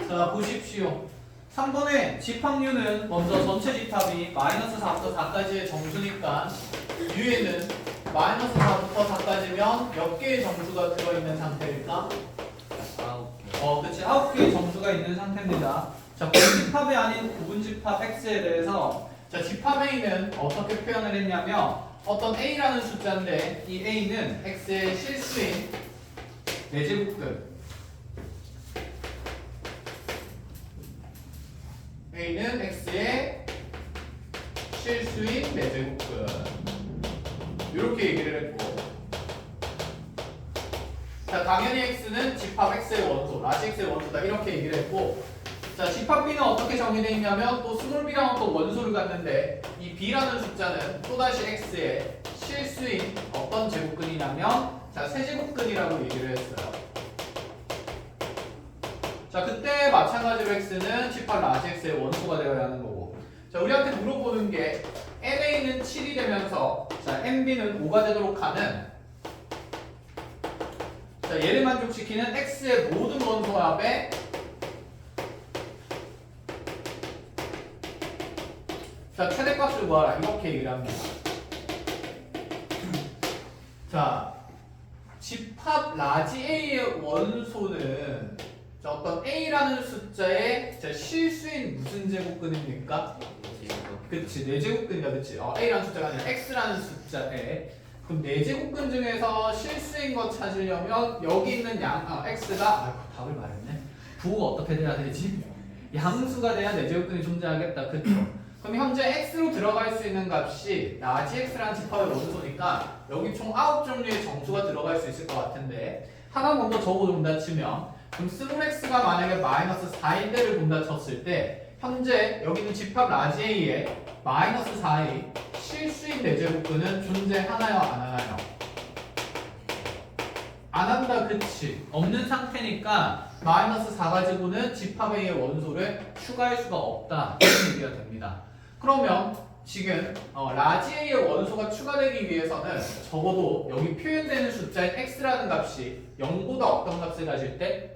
자, 보십시오. 3번에 집합유는 먼저 전체 집합이 마이너스 4부터 4까지의 정수니까 유에는 마이너스 4부터 4까지면 몇 개의 정수가 들어있는 상태일까? 9개. 그치. 9개의 정수가 있는 상태입니다. 자, 부분집합이 아닌 부분집합 x에 대해서 자, 집합 a는 어떻게 표현을 했냐면 어떤 a라는 숫자인데 이 a는 x의 실수인 4제곱근 a는 x의 실수인 4제곱근 이렇게 얘기를 했고 자 당연히 x는 집합 x의 원소, 라지 x의 원소다 이렇게 얘기를 했고 자 집합 b는 어떻게 정의되어 있냐면 또 스몰 b랑 또 원소를 갖는데 이 b라는 숫자는 또다시 x의 실수인 어떤 제곱근이냐면 자 세제곱근이라고 얘기를 했어요. 자 그때 마찬가지로 x는 집합 라지 x의 원소가 되어야 하는 거고 자 우리한테 물어보는 게 na는 7이 되면서 자 nb는 5가 되도록 하는 자 얘를 만족시키는 x의 모든 원소 합의 자 최대값을 구하라 이렇게 얘기를 합니다. 자 집합 라지 a의 원소는 자, 어떤 a라는 숫자의 자, 실수인 무슨 제곱근입니까? 그치 4제곱근이다 그치 a라는 숫자가 아니라 x라는 숫자에 그럼 4제곱근 중에서 실수인 거 찾으려면 여기 있는 x가 답을 말했네 부호가 어떻게 돼야 되지? 양수가 돼야 4제곱근이 존재하겠다 그쵸? 그럼 현재 x로 들어갈 수 있는 값이 라지 x라는 집합의 원소니까 여기 총 9종류의 정수가 들어갈 수 있을 것 같은데 하나 먼저 적어둔다 치면 그럼 스몰 x가 만약에 마이너스 4인데를 본다 쳤을 때 현재 여기는 집합 라지 a에 마이너스 4의 실수인 4제곱근은 존재하나요 안 하나요? 안 한다 그치 없는 상태니까 마이너스 4 가지고는 집합 a의 원소를 추가할 수가 없다 이런 얘기가 됩니다. 그러면 지금 라지 a의 원소가 추가되기 위해서는 적어도 여기 표현되는 숫자인 x라는 값이 0보다 어떤 값을 가질 때?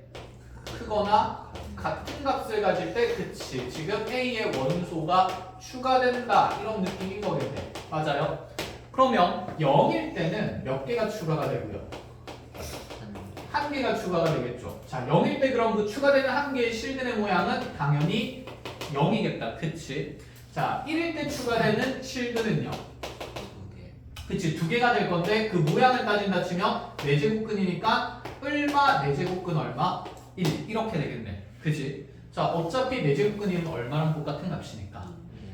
크거나 같은 값을 가질 때 그치 지금 a의 원소가 추가된다 이런 느낌인 거겠네. 맞아요? 그러면 0일 때는 몇 개가 추가가 되고요? 한 개가 추가가 되겠죠. 자 0일 때 그럼 그 추가되는 한 개의 실근의 모양은 당연히 0이겠다. 그치? 자 1일 때 추가되는 실근은요? 그치 2개가 될 건데 그 모양을 따진다 치면 4제곱근이니까 얼마 4제곱근 얼마? 1 이렇게 되겠네. 그치? 자 어차피 4제곱근이면 얼마랑 똑같은 값이니까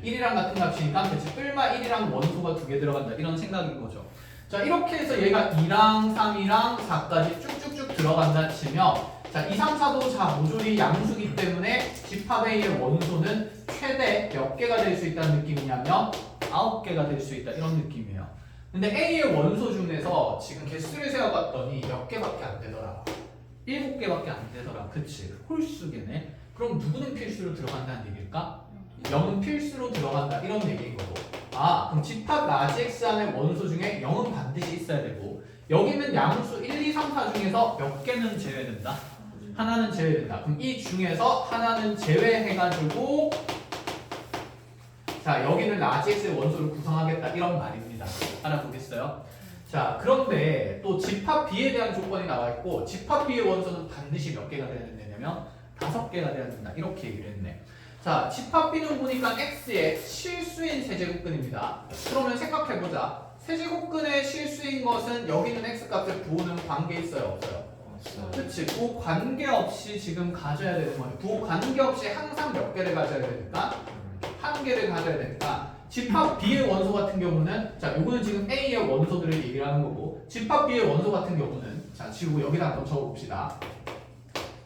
1이랑 같은 값이니까 그치 얼마 1이랑 원소가 2개 들어간다 이런 생각인 거죠. 자 이렇게 해서 얘가 2랑 3이랑 4까지 쭉쭉쭉 들어간다 치면 자 2, 3, 4도 자 모조리 양수기 때문에 집합 A의 원소는 최대 몇 개가 될 수 있다는 느낌이냐면 9개가 될 수 있다 이런 느낌이에요. 근데 A의 원소 중에서 지금 개수를 세어봤더니 몇 개밖에 안 되더라. 7개밖에 안 되더라. 그치? 홀수개네. 그럼 누구는 필수로 들어간다는 얘기일까? 0은 필수로 들어간다 이런 얘기인 거고 그럼 집합 라지 x 안의 원소 중에 0은 반드시 있어야 되고 여기는 양수 1, 2, 3, 4 중에서 몇 개는 제외된다? 하나는 제외된다. 그럼 이 중에서 하나는 제외해가지고 자 여기는 라지 x의 원소를 구성하겠다 이런 말입니다. 알아보겠어요? 자 그런데 또 집합 b에 대한 조건이 나와 있고 집합 b의 원소는 반드시 몇 개가 돼야 된다냐면 5개가 돼야 된다 이렇게 얘기를 했네. 자 집합 b는 보니까 x의 실수인 세제곱근입니다. 그러면 생각해보자. 세제곱근의 실수인 것은 여기는 x 값에 부호는 관계 있어요 없어요? 그치 부호 관계없이 지금 가져야 되는 거예요. 부호 관계없이 항상 몇 개를 가져야 되니까? 한 개를 가져야 되니까 집합 b의 원소 같은 경우는 자 요거는 지금 a의 원소들을 얘기를 하는 거고 집합 b의 원소 같은 경우는 자 지우고 여기다 한번 적어봅시다.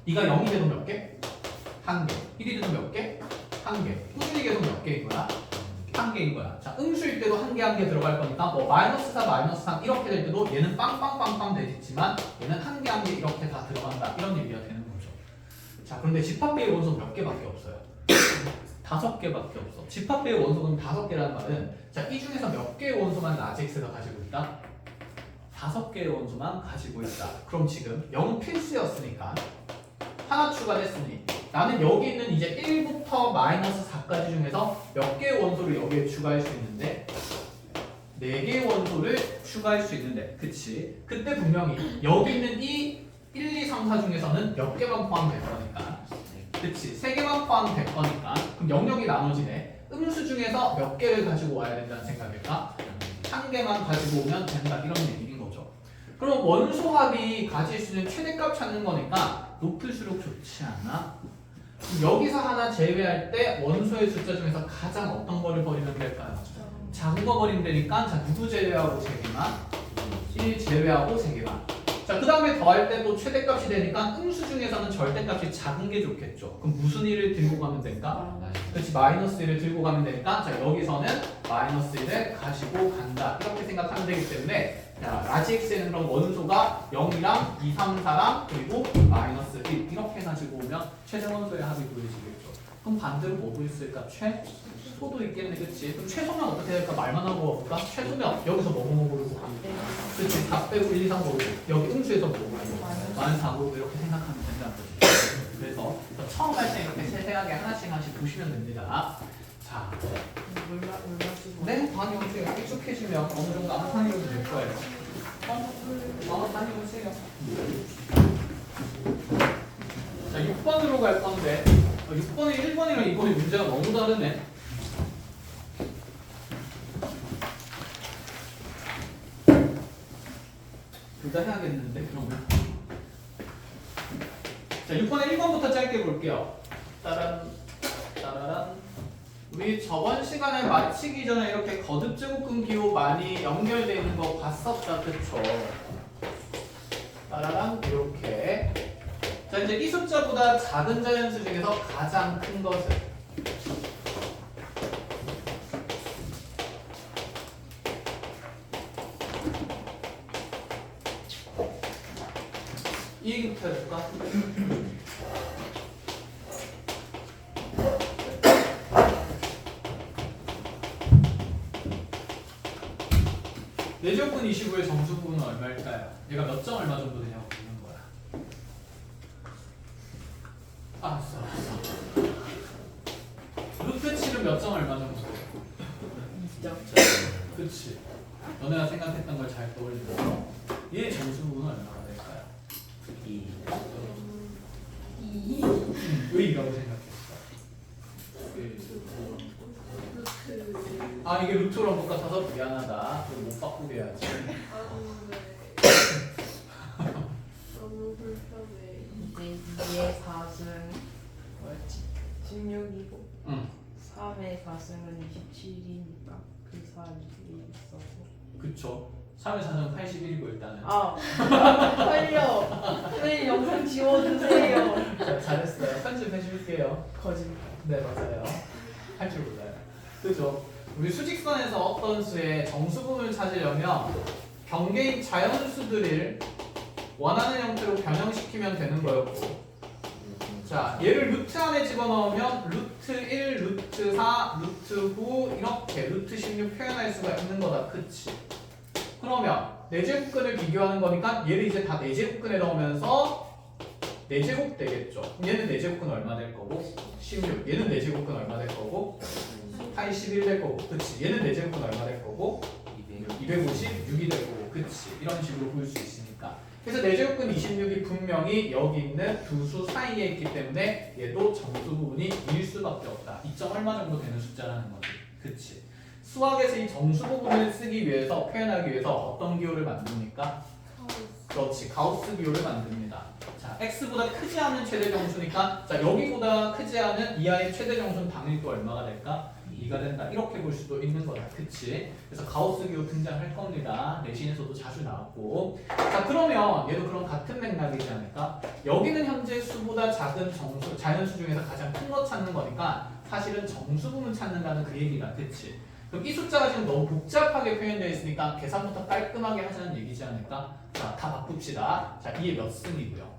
이가 0이 돼도 몇 개? 한 개. 1이 돼도 몇 개? 한 개. 꾸준히 계속 몇 개인 거야? 한 개인 거야. 자 음수일 때도 한 개 한 개 들어갈 거니까 뭐 마이너스 4, 마이너스 3 이렇게 될 때도 얘는 빵빵빵빵 되지만 얘는 한 개 한 개 이렇게 다 들어간다 이런 얘기가 되는 거죠. 자 그런데 집합 b의 원소 몇 개밖에 없어요? 5개밖에 없어. 집합 b의 원소는 5개라는 말은 자 이 중에서 몇 개의 원소만 라지 x가 가지고 있다? 5개의 원소만 가지고 있다. 그럼 지금 0 필수였으니까 하나 추가됐으니 나는 여기 있는 이제 1부터 마이너스 4까지 중에서 몇 개의 원소를 여기에 추가할 수 있는데 4개의 원소를 추가할 수 있는데 그치? 그때 분명히 여기 있는 이 1, 2, 3, 4 중에서는 몇 개만 포함될 거니까 그치? 3개만 포함될 거니까 그럼 영역이 나눠지네. 음수 중에서 몇 개를 가지고 와야 된다는 생각일까? 1개만 가지고 오면 된다 이런 얘기인 거죠. 그럼 원소합이 가질 수 있는 최대값 찾는 거니까 높을수록 좋지 않아? 여기서 하나 제외할 때 원소의 숫자 중에서 가장 어떤 거를 버리면 될까요? 작은 거 버리면 되니까 자 누구 제외하고 3개만 1 제외하고 3개만 자 그 다음에 더할 때 또 최대값이 되니까 음수 중에서는 절대값이 작은 게 좋겠죠. 그럼 무슨 1을 들고 가면 될까? 그렇지 마이너스 1을 들고 가면 되니까 자 여기서는 마이너스 1을 가지고 간다 이렇게 생각하면 되기 때문에 자 라지 x에는 그럼 원소가 0이랑 2, 3, 4랑 그리고 마이너스 1 이렇게 가지고 오면 최종 원소의 합이 보여지겠죠. 그럼 반대로 뭐 보였을까? 최소도 있겠네 그치? 그럼 최소면 어떻게 될까? 말만 하고 볼까? 최소면 여기서 뭐 고르고 그치? 4 빼고 1, 2, 3 고르고 여기 음수에서 뭐 고르고 마이너스 4 고르고 이렇게 생각하면 된다는 거지. 그래서 처음 할 때 이렇게 세세하게 하나씩 보시면 됩니다. 자, 네, 다녀오세요. 익숙해지면 어느 정도 아무 다녀오도 될 거예요. 다녀오세요. 자, 6번으로 갈 건데 6번이 1번이랑 2번이 문제가 너무 다르네. 둘 다 해야겠는데 그러면 자 6번에 1번부터 짧게 볼게요. 따란 우리 저번 시간에 마치기 전에 이렇게 거듭제곱근 기호 많이 연결되어 있는 거 봤었다 그쵸? 따라란 이렇게 자 이제 이 숫자보다 작은 자연수 중에서 가장 큰 것을 이 얘기부터 해볼까? 내제곱근 25의 정수 부분은 얼마일까요? 얘가 몇 점 얼마 정도 되냐고 묻는 거야. 알았어. 루트 7은 몇 점 얼마 정도? 2점. 그치. 너네가 생각했던 걸 잘 떠올리면서 얘의 정수 부분은 얼마가 될까요? 2. 왜 2라고 생각했어? 아 이게 루트랑 똑같아서 미안하다. 그럼 못 바꾸게 해야지. 너무 불편해. 이제 2의 4승 뭐였지? 16이고 응. 3의 4승은 27이니까 그 4이 있어서 그쵸. 3의 4는 81이고 일단은. 아 빨리요. 빨리 영상 지워주세요. 자, 잘했어요. 편집해줄게요. 거짓말. 네 맞아요. 할 줄 몰라요. 그죠? 우리 수직선에서 어떤 수의 정수 부분을 찾으려면 경계인 자연수들을 원하는 형태로 변형시키면 되는 거였고 자 얘를 루트 안에 집어넣으면 루트 1, 루트 4, 루트 9 이렇게 루트 16 표현할 수가 있는 거다. 그치? 그러면 내제곱근을 비교하는 거니까 얘를 이제 다 내제곱근에 넣으면서 내제곱 되겠죠. 얘는 내제곱근 얼마 될 거고 16 얘는 내제곱근 얼마 될 거고 81 될 거고 그치 얘는 내제곱근 얼마 될 거고 256이 될 거고 그치 이런 식으로 볼 수 있으니까 그래서 내제곱근 26이 분명히 여기 있는 두 수 사이에 있기 때문에 얘도 정수 부분이 1일 수밖에 없다. 2점 얼마 정도 되는 숫자라는 거지 그치 수학에서 이 정수 부분을 쓰기 위해서 표현하기 위해서 어떤 기호를 만듭니까? 그렇지 가우스 기호를 만듭니다. 자 x보다 크지 않은 최대 정수니까 자 여기보다 크지 않은 이하의 최대 정수는 당연히 또 얼마가 될까? 2가 된다. 이렇게 볼 수도 있는 거다. 그치? 그래서 가우스 기호 등장할 겁니다. 내신에서도 자주 나왔고 자 그러면 얘도 그럼 같은 맥락이지 않을까? 여기는 현재 수보다 작은 정수, 자연수 중에서 가장 큰 거 찾는 거니까 사실은 정수 부분 찾는다는 그 얘기다. 그치? 그럼 이 숫자가 지금 너무 복잡하게 표현되어 있으니까 계산부터 깔끔하게 하자는 얘기지 않을까? 자, 다 바꿉시다. 자, 2의 몇 승이고요?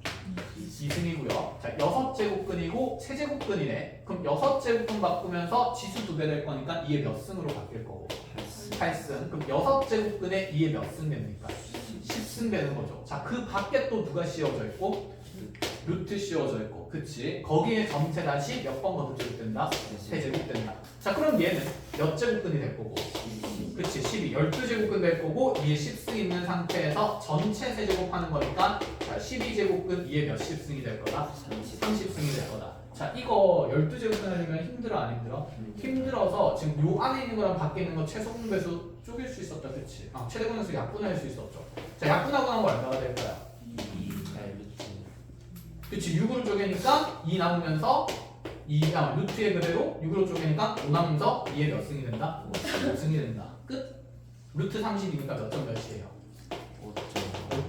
2승이고요. 자, 6제곱근이고 세제곱근이네. 그럼 6제곱근 바꾸면서 지수 2배 될 거니까 2의 몇 승으로 바뀔 거고 8승. 그럼 6제곱근에 2의 몇 승 됩니까? 10승 되는 거죠. 자, 그 밖에 또 누가 씌워져 있고? 루트 씌워져 있고, 그치? 거기에 전체 다시 몇 번 거듭제곱 된다? 세제곱 된다. 자, 그럼 얘는 몇 제곱근이 될 거고? 그치, 12. 12제곱근 될 거고 2에 10승 있는 상태에서 전체 세제곱하는 거니까 자, 12제곱근 2에 몇 10승이 될 거다? 30승이 될 거다. 자, 이거 12제곱근 하려면 힘들어 안 힘들어? 힘들어서 지금 요 안에 있는 거랑 밖에 있는 거 최소 분배수 쪼갤 수 있었다, 그치? 아, 최대 분배수 약분할 수 있었죠. 자, 약분하고 나면 얼마가 될까요? 그치, 6으로 쪼개니까 2 남으면서 루트의 그대로 6으로 쪼개니까 5 남으면서 2의 몇 승이 된다? 5승이 된다. 끝. 루트 30이니까 몇 점 몇이에요?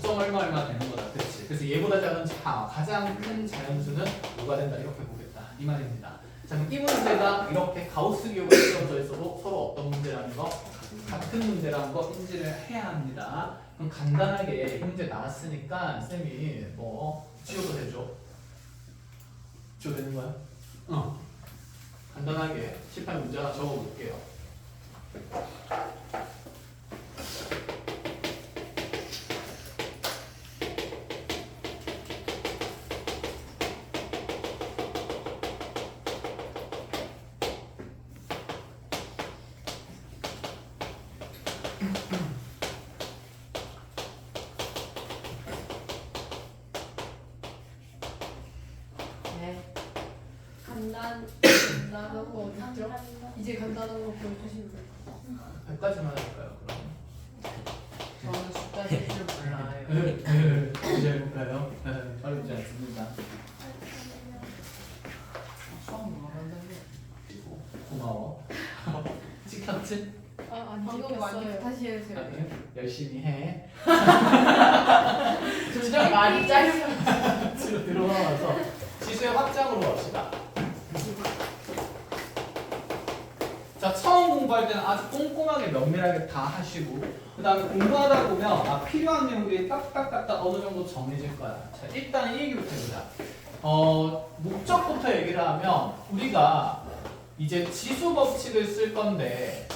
5점 얼마 되는 거다. 그치. 그래서 얘보다 작은 가장 큰 자연수는 뭐가 된다? 이렇게 보겠다. 이 말입니다. 자, 그럼 이 문제가 이렇게 가우스 기호가 씌워져 있어도 서로 어떤 문제라는 거? 같은 문제라는 거 인지를 해야 합니다. 그럼 간단하게 이 문제 나왔으니까 쌤이 뭐 지워도 되죠? 지워도 되는 거야? 간단하게 칠판 문제 하나 적어볼게요. 간단한 거 어딨죠? 이제 간단한 거 보여주시면 돼요. 100까지만 할까요? 그럼? 저는 숫자 쓸줄 몰라요. 이제 해볼까요? 어렵지 않습니다. 처음 물어봤는데 고마워. 찍혔지? 안 방금 많이 찍혔어요. 다시 해주세요. 아니, 열심히 해. 진짜 많이 짧으면 지로 들어와서 지수의 확장으로 갑시다. 자, 처음 공부할 때는 아주 꼼꼼하게 면밀하게 다 하시고 그 다음에 공부하다 보면 필요한 내용들이 딱딱딱딱 어느 정도 정해질 거야. 자, 일단 이 얘기부터 해보자. 목적부터 얘기를 하면 우리가 이제 지수 법칙을 쓸 건데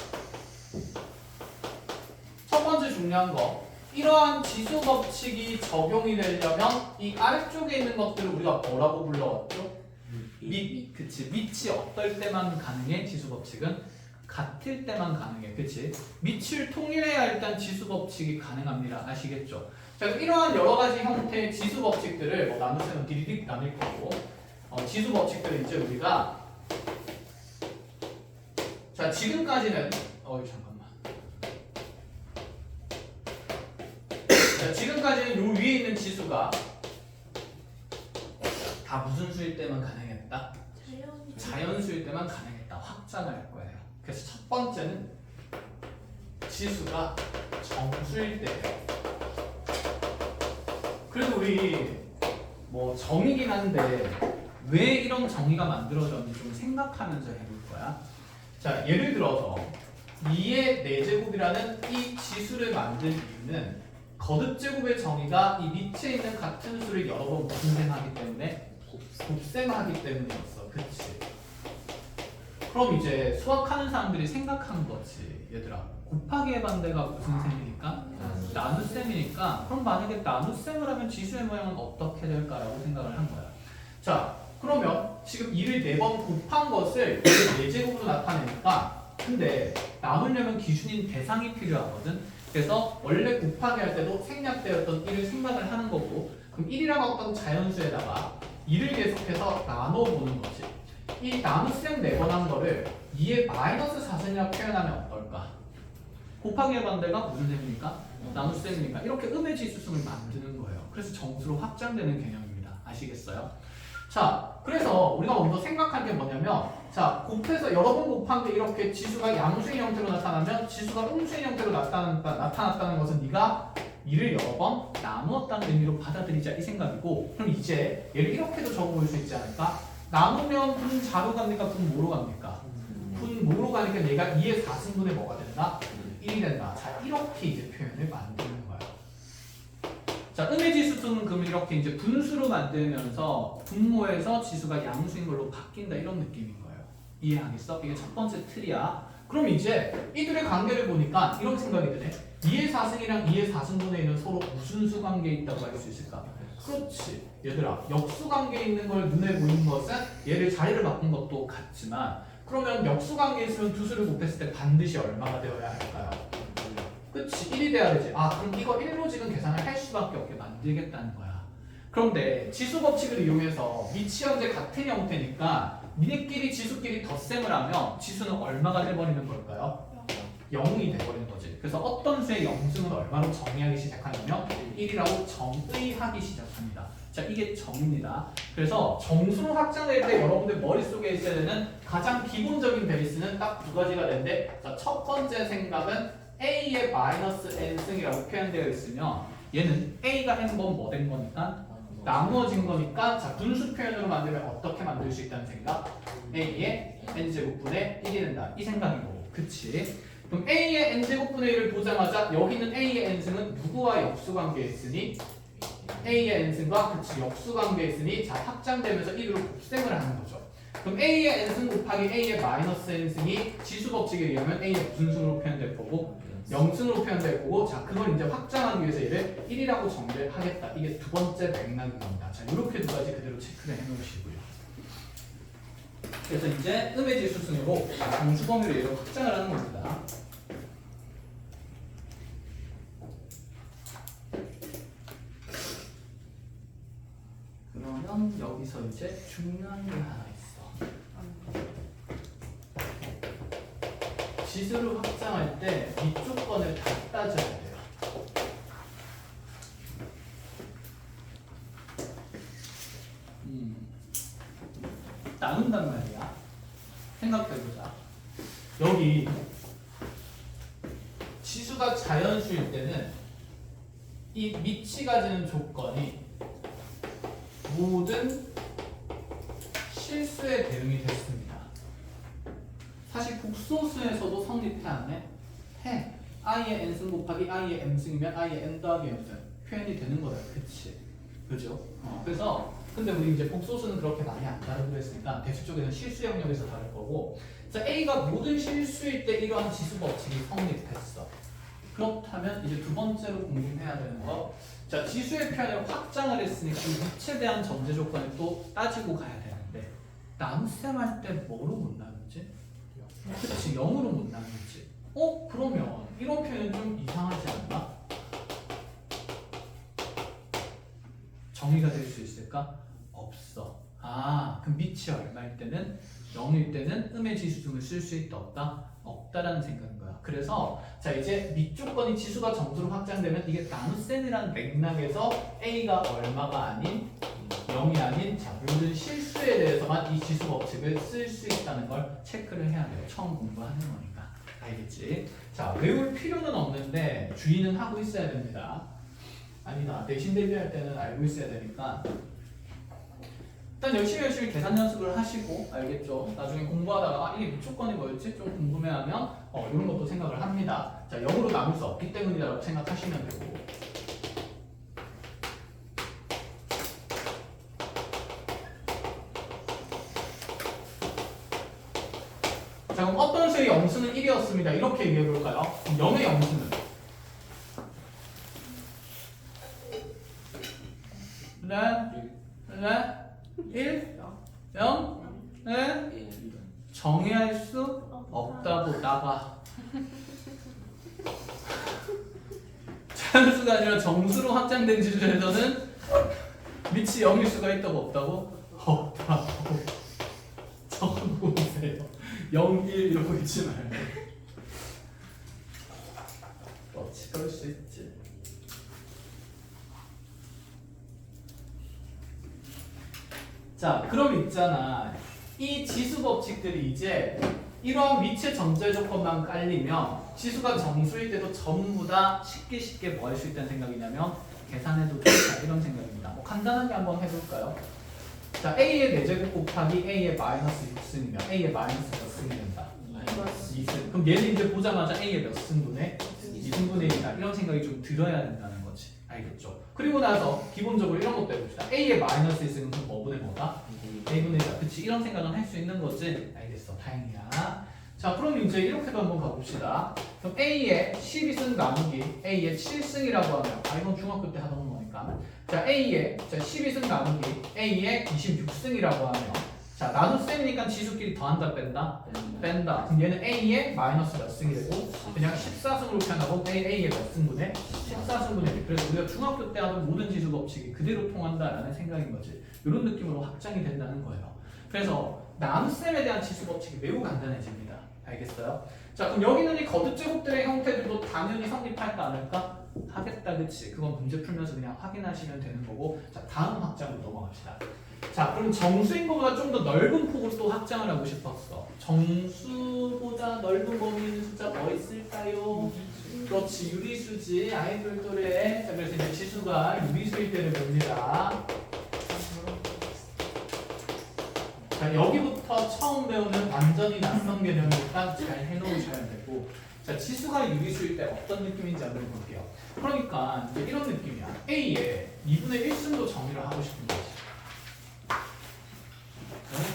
첫 번째 중요한 거, 이러한 지수 법칙이 적용이 되려면 이 아래쪽에 있는 것들을 우리가 뭐라고 불러왔죠? 그치. 밑이 어떨 때만 가능해? 지수 법칙은 같을 때만 가능해. 그치? 밑을 통일해야 일단 지수 법칙이 가능합니다. 아시겠죠? 자, 이러한 여러 가지 형태의 지수 법칙들을 뭐 나누면 디디딕 나눌 거고, 지수 법칙들을 이제 우리가 자, 지금까지는 잠깐만. 자, 지금까지는 요 위에 있는 지수가 다 무슨 수일 때만 가능했다? 자연수일 때만 가능했다. 확장할 거예요. 그래서 첫 번째는 지수가 정수일 때예요. 그래도 우리 뭐 정이긴 한데 왜 이런 정의가 만들어졌는지 좀 생각하면서 해볼 거야. 자, 예를 들어서 2의 4제곱이라는 이 지수를 만든 이유는 거듭제곱의 정의가 이 밑에 있는 같은 수를 여러 번 무슨 셈하기 때문에 곱셈하기 때문이었어. 그치? 그럼 이제 수학하는 사람들이 생각한 거지. 얘들아, 곱하기의 반대가 무슨 셈이니까? 나눗셈이니까. 그럼 만약에 나눗셈을 하면 지수의 모양은 어떻게 될까라고 생각을 한 거야. 자, 그러면 지금 2를 4번 곱한 것을 4제곱으로 나타내니까, 근데 나누려면 기준인 대상이 필요하거든. 그래서 원래 곱하기 할 때도 생략되었던 1을 생각을 하는 거고, 그럼 1이라는 어떤 자연수에다가 2를 계속해서 나눠보는 거지. 이 나눗셈 4번 한 거를 2의 마이너스 4셈이라 표현하면 어떨까? 곱하기의 반대가 무슨 셈입니까? 나눗셈이니까 이렇게 음의 지수승을 만드는 거예요. 그래서 정수로 확장되는 개념입니다. 아시겠어요? 자, 그래서 우리가 먼저 생각할 게 뭐냐면, 자, 곱해서 여러 번 곱한 게 이렇게 지수가 양수인 형태로 나타나면 지수가 음수인 형태로 나타났다는 것은 네가 이를 여러 번 나누었다는 의미로 받아들이자 이 생각이고, 그럼 이제 얘를 이렇게도 적어볼 수 있지 않을까? 나누면 분 자로 갑니까? 분 모로 갑니까? 분 모로 가니까 얘가 2의 4승분의 뭐가 된다? 1이 된다. 자, 이렇게 이제 표현을 만드는 거야. 자, 음의 지수는 그럼 이렇게 이제 분수로 만들면서 분모에서 지수가 양수인 걸로 바뀐다 이런 느낌인 거예요. 이해하겠어? 이게 첫 번째 틀이야. 그럼 이제 이들의 관계를 보니까 이런 생각이 드네. 2의 4승이랑 2의 4승분의 1은 서로 무슨 수 관계에 있다고 알 수 있을까? 그렇지. 얘들아, 역수 관계에 있는 걸 눈에 보이는 것은 얘를 자리를 바꾼 것도 같지만 그러면 역수 관계에 있으면 두 수를 곱했을 때 반드시 얼마가 되어야 할까요? 그치, 1이 돼야 되지. 아, 그럼 이거 1로 지금 계산을 할 수밖에 없게 만들겠다는 거야. 그런데 지수 법칙을 이용해서 밑이 현재 같은 형태니까 니네끼리 지수끼리 덧셈을 하면 지수는 얼마가 돼버리는 걸까요? 0이 돼버리는 거지. 그래서 어떤 수의 영승은 얼마로 정의하기 시작하냐면 1이라고 정의하기 시작합니다. 자, 이게 정입니다. 그래서 정수로 확장될 때 여러분들 머릿속에 있어야 되는 가장 기본적인 베이스는 딱 두 가지가 되는데, 자, 첫 번째 생각은 a의 마이너스 n승이라고 표현되어 있으면 얘는 a가 n번 뭐 된 거니까 나누어진 거니까, 자, 분수 표현으로 만들면 어떻게 만들 수 있다는 생각? a의 n제곱분의 1이 된다. 이 생각인 거고. 그치? 그럼 a의 n제곱분의 1을 보자마자 여기는 a의 n승은 누구와 역수관계에 있으니? a의 n승과 그치 역수관계에 있으니 자 확장되면서 1으로 곱셈을 하는 거죠. 그럼 a의 n승 곱하기 a의 마이너스 n승이 지수 법칙에 의하면 a의 무슨 승으로 표현될 거고 0승으로 표현될 거고, 자 그걸 이제 확장하기 위해서 얘를 1이라고 정의를 하겠다. 이게 두 번째 맥락인 겁니다. 자 이렇게 두 가지 그대로 체크를 해놓으시고요. 그래서 이제 음의 지수승으로 정수 범위를 얘로 확장을 하는 겁니다. 그러면 여기서 이제 중요한 게 하나 있어. 지수를 확장할 때 밑조건을 다 따져야 돼요. 나눈단 말이야. 생각해보자. 여기 지수가 자연수일 때는 이 밑이 가지는 조건이 모든 실수에 대응이 됐습니다. 사실 복소수에서도 성립해 안 해? 해. i의 n승 곱하기 i의 m승이면 i의 n 더하기 m승 표현이 되는 거야. 그치? 그죠? 그래서 근데 우리 이제 복소수는 그렇게 많이 안 다루기로 했으니까 대수 쪽에는 실수 영역에서 다룰 거고, 자 a가 모든 실수일 때 이러한 지수 법칙이 성립했어. 그렇다면 이제 두 번째로 궁금해야 되는 거, 자 지수의 표현을 확장을 했으니까 이 밑에 대한 전제 조건을 또 따지고 가야 되는데 나눗셈 할 때 뭐로 못 나누지? 그렇지, 0으로 못 나누지. 그러면 이런 표현은 좀 이상하지 않나? 정의가 될 수 있을까? 없어. 아, 그럼 밑이 얼마일 때는 0일 때는 음의 지수등을 쓸 수 있다 없다? 없다라는 생각인 거야. 그래서 자 이제 밑조건이 지수가 정수로 확장되면 이게 나눗셈이라는 맥락에서 a가 얼마가 아닌 0이 아닌 자 모든 실수에 대해서만 이 지수 법칙을 쓸 수 있다는 걸 체크를 해야 돼요. 처음 공부하는 거니까. 알겠지? 자 외울 필요는 없는데 주의는 하고 있어야 됩니다. 아니다. 내신 대비할 때는 알고 있어야 되니까 일단 열심히 계산 연습을 하시고, 알겠죠? 나중에 공부하다가 이게 밑조건이 뭐였지? 좀 궁금해하면 이런 것도 생각을 합니다. 자 0으로 나눌 수 없기 때문이라고 생각하시면 되고, 자 그럼 어떤 수의 영수는 1이었습니다. 이렇게 얘기해 볼까요? 0의 영수는 네? 1, 0, 네? 정의할 수 없다고 나가. 자연수가 아니라 정수로 확장된 지수에서는 밑이 0일 수가 있다고 없다고? 없다고. 적어보세요. 0, 1 이러고 있지 말고. 그렇지, 그럴 수 있지. 자, 그럼 있잖아. 이 지수 법칙들이 이제 이러한 위치 전제 조건만 깔리면 지수가 정수일 때도 전부 다 쉽게 뭐 할 수 있다는 생각이냐면 계산해도 된다 이런 생각입니다. 뭐 간단하게 한번 해볼까요? 자, a의 4제곱 곱하기 a의 마이너스 6승이면 a의 마이너스 몇 승이 된다? 2승. 그럼 얘는 이제 보자마자 a의 몇 승분의 2승분의 1이다 이런 생각이 좀 들어야 된다는 거지. 알겠죠? 그리고 나서 기본적으로 이런 것도 해봅시다. A의 마이너스 있으면 그럼 뭐분의 뭐다? A분의 1. 그치? 이런 생각은 할 수 있는 거지? 알겠어. 다행이야. 자, 그럼 이제 이렇게도 한번 가봅시다. 그럼 A의 12승 나누기 A의 7승이라고 하면 이건 중학교 때 하던 거니까 자, A의 12승 나누기 A의 26승이라고 하면 자, 나눗셈이니까 지수끼리 더한다 뺀다? 뺀다. 그럼 얘는 A의 마이너스 몇 승이 되고 그냥 14승으로 표현하고 A의 몇 승분의 14승분의 1. 그래서 우리가 중학교 때 하던 모든 지수 법칙이 그대로 통한다라는 생각인 거지. 이런 느낌으로 확장이 된다는 거예요. 그래서 나눗셈에 대한 지수 법칙이 매우 간단해집니다. 알겠어요? 자, 그럼 여기는 이 거듭제곱들의 형태들도 당연히 성립할까 안 할까? 하겠다, 그치? 그건 문제 풀면서 그냥 확인하시면 되는 거고. 자, 다음 확장으로 넘어갑시다. 자, 그럼 정수인 것보다 좀 더 넓은 폭으로 또 확장을 하고 싶었어. 정수보다 넓은 범위 있는 숫자 뭐 있을까요? 그렇지, 유리수지. 아이돌 또래. 자, 그래서 이제 지수가 유리수일 때를 봅니다. 자, 여기부터 처음 배우는 완전히 낯선 개념이니까 잘 해놓으셔야 되고 자, 지수가 유리수일 때 어떤 느낌인지 한번 볼게요. 그러니까 이제 이런 느낌이야. A에 2분의 1승도 정의를 하고 싶은 거지.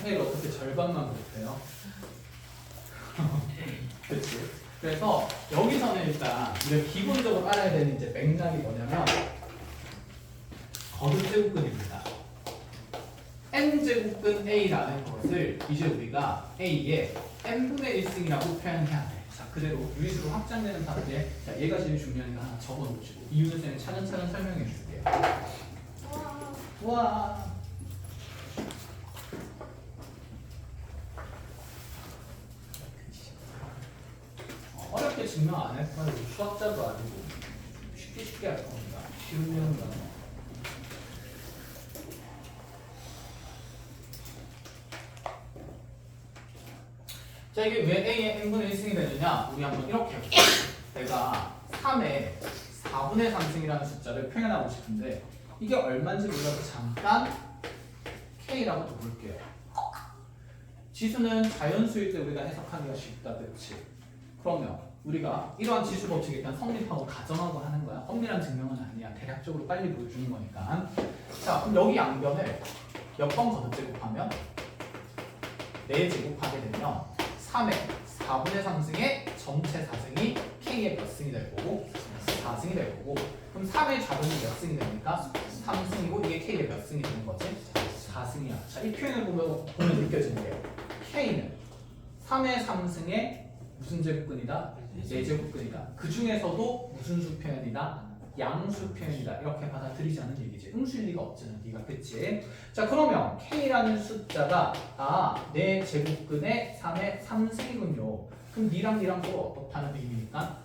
A를 어떻게 절반만 못해요? 그렇지. 그래서 여기서는 일단 우리가 기본적으로 알아야 되는 이제 맥락이 뭐냐면 거듭제곱근입니다. n제곱근 A라는 것을 이제 우리가 A의 n분의 1승이라고 표현해야 돼. 자, 그대로 유리수로 확장되는 파트에 자, 얘가 제일 중요하니까 하나 적어놓으시고 이유는 쌤이 차근차근 설명해 줄게요. 와. 어렵게 증명 안 할 거예요. 수학자도 아니고 쉽게 할 겁니다. 쉬운 내용은 자, 이게 왜 A의 n분의 1승이 되느냐? 우리 한번 이렇게 해볼게요. 내가 3의 4분의 3승이라는 숫자를 표현하고 싶은데 이게 얼마인지 몰라도 잠깐 K라고 또 볼게요. 지수는 자연수일 때 우리가 해석하기가 쉽다, 그렇지? 그러면 우리가 이러한 지수 법칙 일단 성립하고 가정하고 하는 거야. 엄밀한 증명은 아니야. 대략적으로 빨리 보여주는 거니까. 자, 그럼 여기 양변을 몇 번 거듭제곱하면 4제곱하게 되면 3의 4분의 3승의 전체 4승이 K의 몇 승이 될 거고 4승이 될 거고 그럼 3의 좌변이 몇 승이 됩니까? 3승이고 이게 K의 몇 승이 되는 거지? 4승이야. 자, 이 표현을 보면 느껴지는 게 K는 3의 3승의 무슨 제곱근이다? 4제곱근이다. 그 중에서도 무슨 수 표현이다? 양수 표현이다. 이렇게 받아들이자는 얘기지. 응수일 리가 없잖아. 네가 그치? 자, 그러면 K라는 숫자가 4제곱근의 3의 3승이군요. 그럼 니랑 또 어떻다는 의미니까?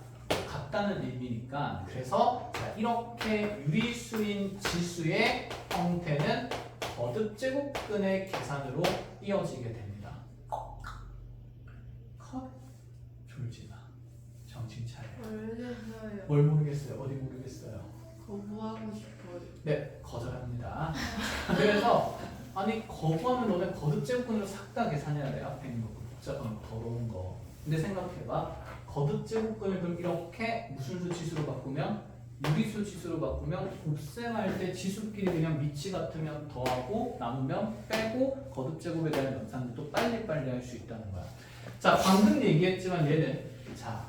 같다는 의미니까 그래서 자, 이렇게 유리수인 지수의 형태는 거듭제곱근의 계산으로 이어지게 됩니다. 컷? 졸지 마. 정신 차려. 모르겠어요. 뭘 모르겠어요? 어디 모르겠어요? 거부하고 싶어요. 네, 거절합니다. 그래서 아니 거부하면 너네 거듭제곱근으로 싹 다 계산해야 돼. 앞에 있는 거 복잡한 더러운 거. 근데 생각해봐. 거듭제곱근을 그럼 이렇게 무슨 수 지수로 바꾸면 유리수 지수로 바꾸면 곱셈할 때 지수끼리 그냥 위치 같으면 더하고 나누면 빼고 거듭제곱에 대한 연산도 빨리빨리 할 수 있다는 거야. 자, 방금 얘기했지만 얘는 자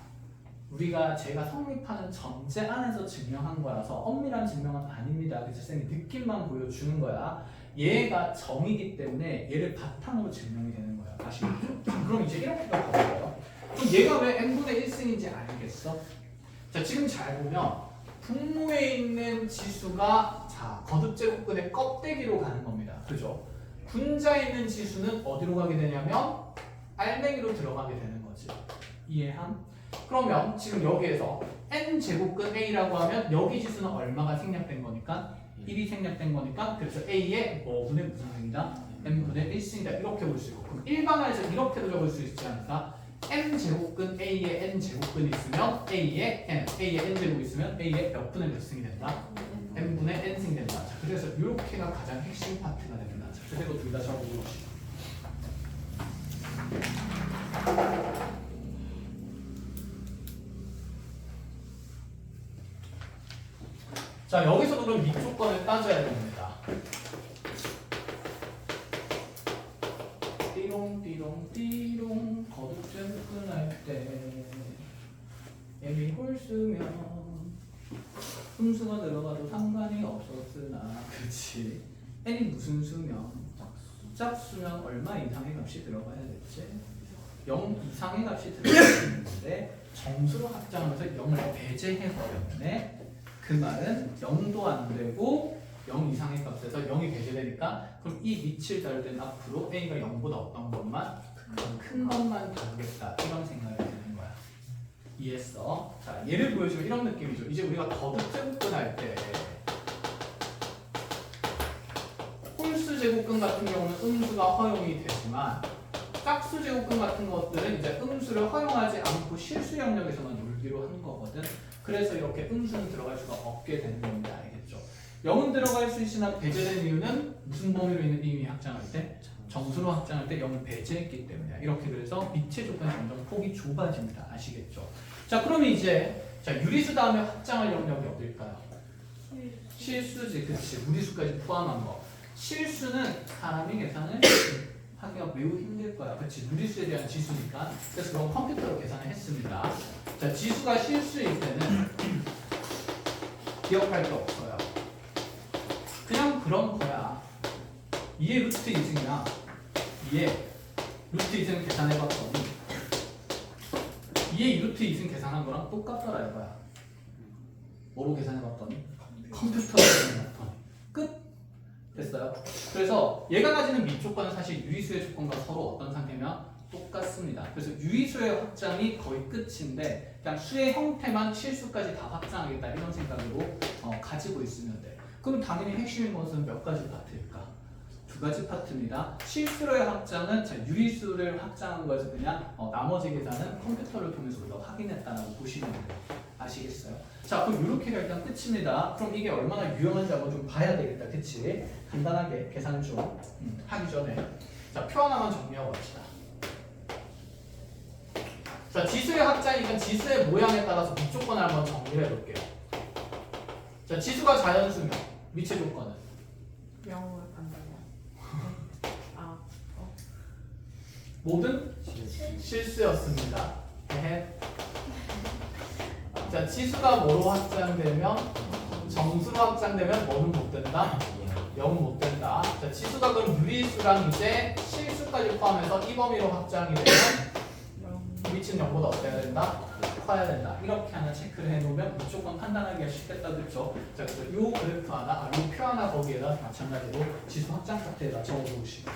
우리가 제가 성립하는 전제 안에서 증명한 거라서 엄밀한 증명은 아닙니다. 그래서 쌤이 느낌만 보여주는 거야. 얘가 정이기 때문에 얘를 바탕으로 증명이 되는 거야. 아시겠죠? 그럼 이제 이렇게 가볼까요? 그럼 얘가 왜 n분의 1승인지 알겠어? 자, 지금 잘 보면 분모에 있는 지수가 자 거듭제곱근의 껍데기로 가는 겁니다. 그죠? 분자에 있는 지수는 어디로 가게 되냐면 알맹이로 들어가게 되는 거지. 이해함? 그러면 지금 여기에서 n제곱근 A라고 하면 여기 지수는 얼마가 생략된 거니까? 1이 생략된 거니까 그래서 A의 뭐분의 무슨 승이다? n분의 1승이다. 이렇게 볼 수 있고 그럼 일반화해서 이렇게도 적을 수 있지 않을까? n제곱근 A의 n제곱근이 있으면 A의 n제곱이 있으면 A의 몇 분의 몇 승이 된다? n분의 n승이 된다. 자, 그래서 이렇게가 가장 핵심 파트가 됩니다. 자, 그대로 둘 다 적어보시죠. 자, 여기서도 그럼 밑조건을 따져야 됩니다. 띠롱 거듭점 끝날 때 애미 홀수면 음수가 들어가도 상관이 없었으나 그치 n이 무슨 수면? 짝수면 얼마 이상의 값이 들어가야 됐지? 0 이상의 값이 들어가야 되는데 정수로 확장하면서 0을 배제해버렸네. 그 말은 0도 안 되고 0 이상의 값에서 0이 배제되니까 그럼 이 밑을 다룰 때는 앞으로 a가 0보다 어떤 것만? 큰 것만 다루겠다 이런 생각이 드는 거야. 이해했어? 자, 예를 보여주면 이런 느낌이죠. 이제 우리가 거듭제곱근 할 때 홀수 제곱근 같은 경우는 음수가 허용이 되지만 짝수 제곱근 같은 것들은 이제 음수를 허용하지 않고 실수 영역에서만 놀기로 한 거거든. 그래서 이렇게 음수는 들어갈 수가 없게 되는 겁니다. 알겠죠? 0은 들어갈 수 있으나 배제된 이유는 무슨 범위로 있는 이미 확장할 때? 정수로 확장할 때 0을 배제했기 때문이야. 이렇게 그래서 밑의 조건이 점점 폭이 좁아집니다. 아시겠죠? 자, 그러면 이제 자 유리수 다음에 확장할 영역이 어딜까요? 실수지, 그치? 무리수까지 포함한 거. 실수는 사람이 계산을 하기가 매우 힘들 거야. 그치? 무리수에 대한 지수니까. 그래서 그건 컴퓨터로 계산을 했습니다. 자, 지수가 실수일 때는 기억할 게 없어요. 그냥 그런 거야. 2의 루트 2승이나 2의 루트 2승 계산해봤더니 2의 루트 2승 계산한 거랑 똑같더라 이거야. 뭐로 계산해봤더니? 컴퓨터로 계산해봤더니 끝! 됐어요? 그래서 얘가 가지는 밑조건은 사실 유리수의 조건과 서로 어떤 상태면 똑같습니다. 그래서 유리수의 확장이 거의 끝인데 그냥 수의 형태만 실수까지 다 확장하겠다 이런 생각으로 가지고 있으면 돼. 그럼 당연히 핵심인 것은 몇 가지 파트일까? 두 가지 파트입니다. 실수로의 확장은 자, 유리수를 확장한 거에서 그냥 나머지 계산은 컴퓨터를 통해서 우리가 확인했다라고 보시면 돼요. 아시겠어요? 자, 그럼 이렇게가 일단 끝입니다. 그럼 이게 얼마나 유용한지 한번 좀 봐야 되겠다. 그치? 간단하게 계산을 좀 하기 전에 자, 표 하나만 정리하고 갑시다. 자, 지수의 확장이니까 지수의 모양에 따라서 밑조건을 한번 정리를 해볼게요. 자, 지수가 자연수면 밑의 조건은 0으로 간다고. 아, 모든 실수였습니다. 자, 지수가 뭐로 확장되면 정수로 확장되면 뭐는 못 된다? 0은 못 된다. 자, 지수가 그럼 유리수랑 이제 실수까지 포함해서 이 범위로 확장이 되면 위치는 0보다 어때야 된다? 커야 된다. 이렇게 하나 체크를 해놓으면 무조건 판단하기가 쉽겠다. 그렇죠? 자, 그래서 요 그래프 하나, 요 표 하나 거기에다 마찬가지로 지수 확장 파트에다 적어보시고.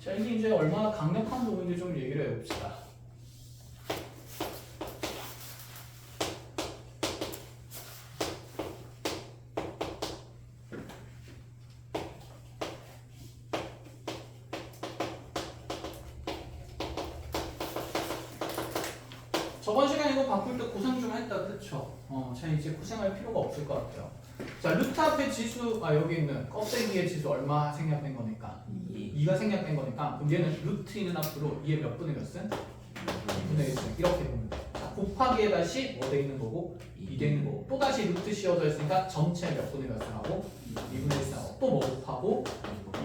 자, 이게 이제 얼마나 강력한 부분인지 좀 얘기를 해봅시다. 저번 시간에 이거 바꿀 때 고생 좀 했다, 그쵸? 자, 이제 고생할 필요가 없을 것 같아요. 자, 루트 앞에 지수, 여기 있는 껍데기의 지수 얼마 생략된 거니까? 2가 생략된 거니까. 그럼 얘는 루트 2는 앞으로 2의 몇 분의 몇 승? 2분의 1승. 이렇게 보면 돼. 자, 곱하기에 다시 뭐 돼 있는 거고? 2 돼 있는 거고. 또 다시 루트 씌워져 있으니까 전체 몇 분의 몇 승하고? 2분의 1승하고. 또 뭐 곱하고?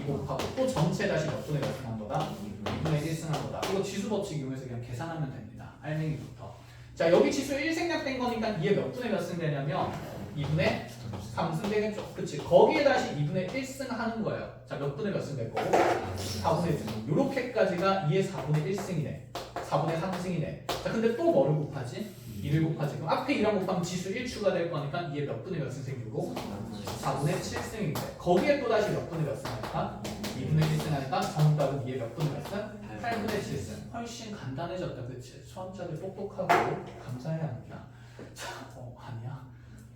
2 곱하고. 또 전체 다시 몇 분의 몇 승한 거다? 2분의 1승한 거다. 이거 지수 법칙 이용해서 그냥 계산하면 됩니다. 알맹이부터. 자, 여기 지수 1 생략된 거니까 2의 몇 분의 몇 승 되냐면 2분의 3승 되겠죠. 그치? 거기에 다시 2분의 1승 하는 거예요. 자, 몇 분의 몇 승 될 거고? 4분의 1승. 요렇게까지가 2의 4분의 1승이네. 4분의 3승이네. 자, 근데 또 뭐를 곱하지? 2를 곱하지. 그럼 앞에 2랑 곱하면 지수 1 추가될 거니까 2의 몇 분의 몇 승 생기고? 4분의 7승인데. 거기에 또 다시 몇 분의 몇 승 하니까? 2분의 1승 하니까 정답은 2의 몇 분의 몇 승? 8분의 7승. 훨씬 간단해졌다. 그치? 수험자들 똑똑하고 감사해야 합니다. 자, 아니야.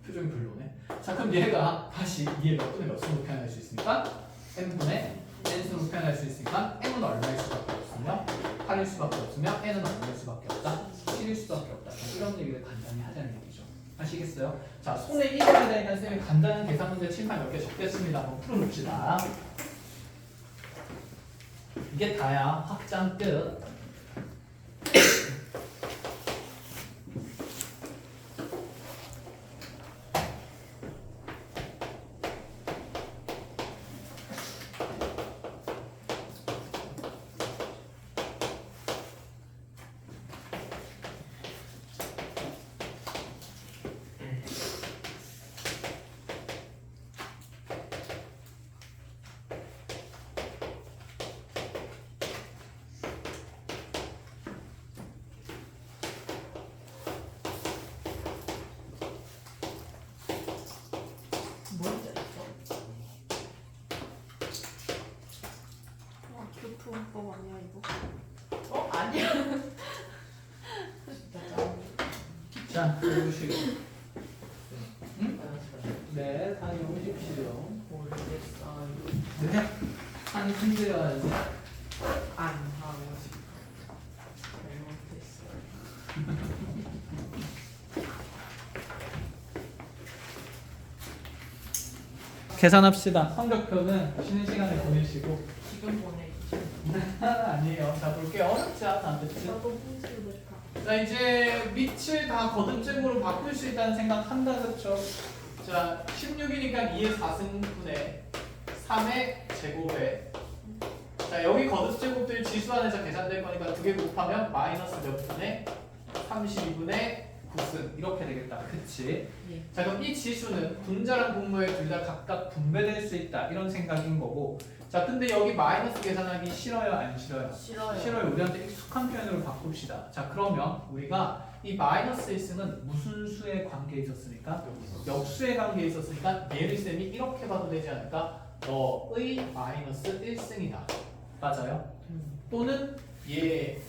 표정이 별로네. 자, 그럼 얘가 다시 2의 몇 분의 몇 승으로 표현할 수 있으니까 n분의 n승으로 표현할 수 있으니까 m은 얼마일 수밖에 없으며 8일 수밖에 없으며 n은 얼마일 수밖에 없다? 7일 수밖에 없다. 이런 얘기를 간단히 하자는 얘기죠. 아시겠어요? 자, 손에 익어야 되니까 쌤이 간단한 계산 문제 칠판 몇 개 적겠습니다. 한번 풀어봅시다. 이게 다야. 확장 끝. 뭔지 알죠? 교통법 아니야 이거? 아니야. 진짜 짱. 자, 보시고. 네, 다녀오십시오. 모르겠어요. 네, 한 힘들어야지. 안 하고 싶어. 잘못했어요. 계산합시다. 성적표는 쉬는 시간에 보내시고. 지금 보내기. 아니에요. 자, 볼게요. 어렵지 않아, 그치? 나도 홍시고 싶어. 자, 이제 밑을 다 거듭점으로 바꿀 수 있다는 생각한다, 그쵸? 자, 16이니까 2의 4승분의 3의 제곱에. 자, 여기 거듭제곱들 지수 안에서 계산될 거니까 2개 곱하면 마이너스 몇 분의 32분의 9승 이렇게 되겠다. 그치? 예. 자, 그럼 이 지수는 분자랑 분모에 둘 다 각각 분배될 수 있다. 이런 생각인 거고. 자, 근데 여기 마이너스 계산하기 싫어요? 안 싫어요? 싫어요. 싫어요. 우리한테 익숙한 표현으로 바꿉시다. 자, 그러면 우리가 이 마이너스 1승은 무슨 수의 관계에 있었으니까? 역수의 관계에 있었으니까 얘를 쌤이 이렇게 봐도 되지 않을까? 너의 마이너스 1승이다. 맞아요? 또는 얘의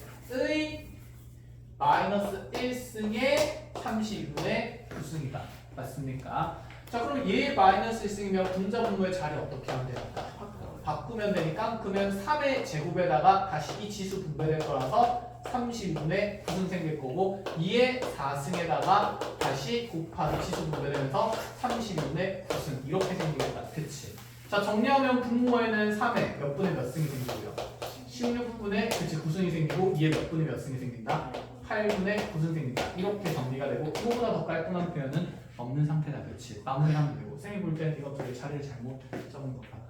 마이너스 1승의 32분의 9승이다. 맞습니까? 자, 그럼 얘의 마이너스 1승이면 분자 분모의 자리 어떻게 하면 돼요? 바꾸면 되니까 그러면 3의 제곱에다가 다시 이 지수 분배될 거라서 32분의 9승 생길 거고 2의 4승에다가 다시 곱하기 지수 분배되면서 32분의 9승 이렇게 생기겠다. 그치? 자, 정리하면 분모에는 3의 몇 분의 몇 승이 생기고요. 16분의 그치 9승이 생기고 2의 몇 분의 몇 승이 생긴다. 8분의 9승 생긴다. 이렇게 정리가 되고 이거보다 더 깔끔한 표현은 없는 상태다. 그치? 마무리하면 되고 쌤이 볼 때는 이것들의 자리를 잘못 적은 것 같아요.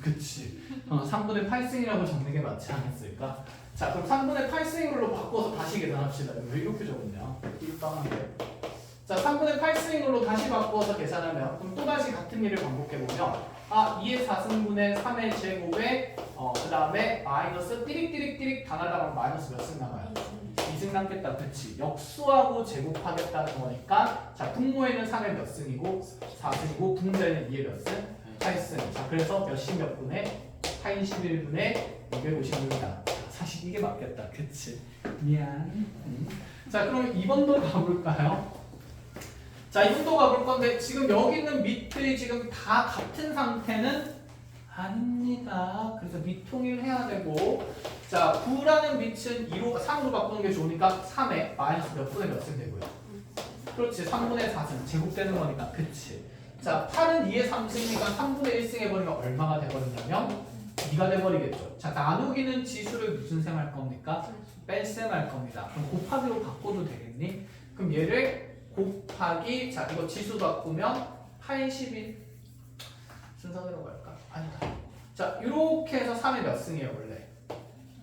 그치. 3분의 8승이라고 적는 게 맞지 않았을까? 자, 그럼 3분의 8승으로 바꿔서 다시 계산합시다. 왜 이렇게 적었냐? 일반한데. 자, 3분의 8승으로 다시 바꿔서 계산하면 그럼 또다시 같은 일을 반복해보면 2의 4승분의 3의 제곱에 그 다음에 마이너스 띠릭띠릭띠릭 다 날아가면 마이너스 몇 승 남아요? 2승 남겠다. 그치? 역수하고 제곱하겠다는 거니까 자, 분모에는 3의 몇 승이고 4승이고 분자에는 2의 몇 승? 8승. 자, 그래서 몇십 몇 분의 81분의 256이다. 사실 이게 맞겠다. 그치? 미안. 자, 그럼 2번도 가볼까요? 자, 2번도 가볼 건데 지금 여기 있는 밑들이 지금 다 같은 상태는 아닙니다. 그래서 밑통일해야 되고 자, 9라는 밑은 2로 3으로 바꾸는 게 좋으니까 3에 마이너스 몇 분의 몇 승 되고요. 그렇지. 3분의 4승 제곱되는 거니까. 그치. 자, 8은 2의 3승이니까 3분의 1승 해버리면 얼마가 돼버리냐면 2가 돼버리겠죠. 자, 나누기는 지수를 무슨 셈 할 겁니까? 뺄셈 할 겁니다. 그럼 곱하기로 바꿔도 되겠니? 그럼 얘를 곱하기 자, 이거 지수 바꾸면 81 순서대로 갈까? 아니다. 자, 이렇게 해서 3의 몇 승이에요 원래?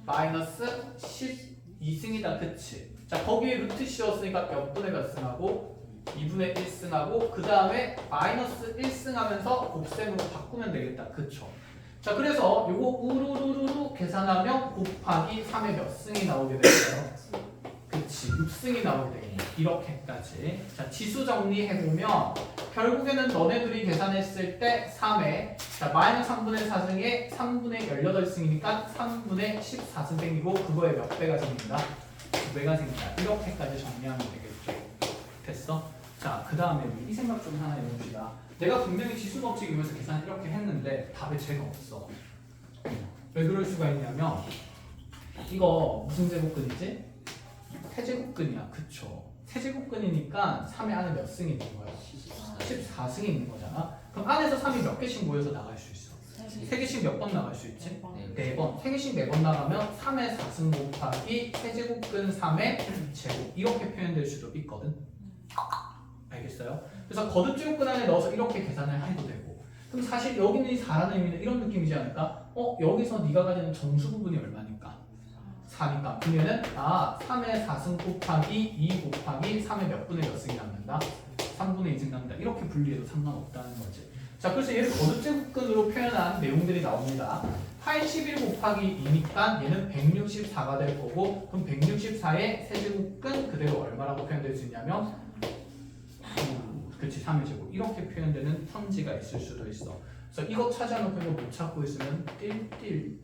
마이너스 12승이다. 그치? 자, 거기에 루트 씌웠으니까 몇 분의 몇 승하고 2분의 1승하고 그 다음에 마이너스 1승 하면서 곱셈으로 바꾸면 되겠다. 그쵸? 자, 그래서 요거 우르르르 계산하면 곱하기 3의 몇 승이 나오게 되겠어요? 그치? 6승이 나오게 되겠네. 이렇게까지. 자, 지수 정리해보면 결국에는 너네들이 계산했을 때 3에 자, 마이너스 3분의 4승에 3분의 18승이니까 3분의 14승 생기고 그거에 몇 배가 생긴다? 2배가 생긴다. 이렇게까지 정리하면 되겠죠. 됐어? 자, 그 다음에 이 생각 좀 하나 해봅시다. 내가 분명히 지수 법칙 이면서 계산을 이렇게 했는데 답에 죄가 없어. 왜 그럴 수가 있냐면 이거 무슨 제곱근이지? 세제곱근이야. 그쵸? 세제곱근이니까 3의 안에 몇 승이 있는 거야? 14승이 있는 거잖아. 그럼 안에서 3이 몇 개씩 모여서 나갈 수 있어? 3개씩 몇 번 나갈 수 있지? 4번. 3개씩 4번 나가면 3의 4승 곱하기 세제곱근 3의 제곱. 이렇게 표현될 수도 있거든. 알겠어요? 그래서 거듭제곱근 안에 넣어서 이렇게 계산을 해도 되고. 그럼 사실 여기 있는 이 4라는 의미는 이런 느낌이지 않을까? 여기서 네가 가지는 정수 부분이 얼마니까? 4니까. 그러면은 3의 4승 곱하기 2 곱하기 3의 몇 분의 몇 승이 남는다? 3분의 2승 남는다. 이렇게 분리해도 상관없다는 거지. 자, 그래서 얘를 거듭제곱근으로 표현한 내용들이 나옵니다. 81 곱하기 2니까 얘는 164가 될 거고, 그럼 164의 세제곱근 그대로 얼마라고 표현될 수 있냐면 그치, 3의 제곱. 이렇게 표현되는 편지가 있을 수도 있어. 그래서 이거 찾아놓고 이거 못 찾고 있으면 띨띨.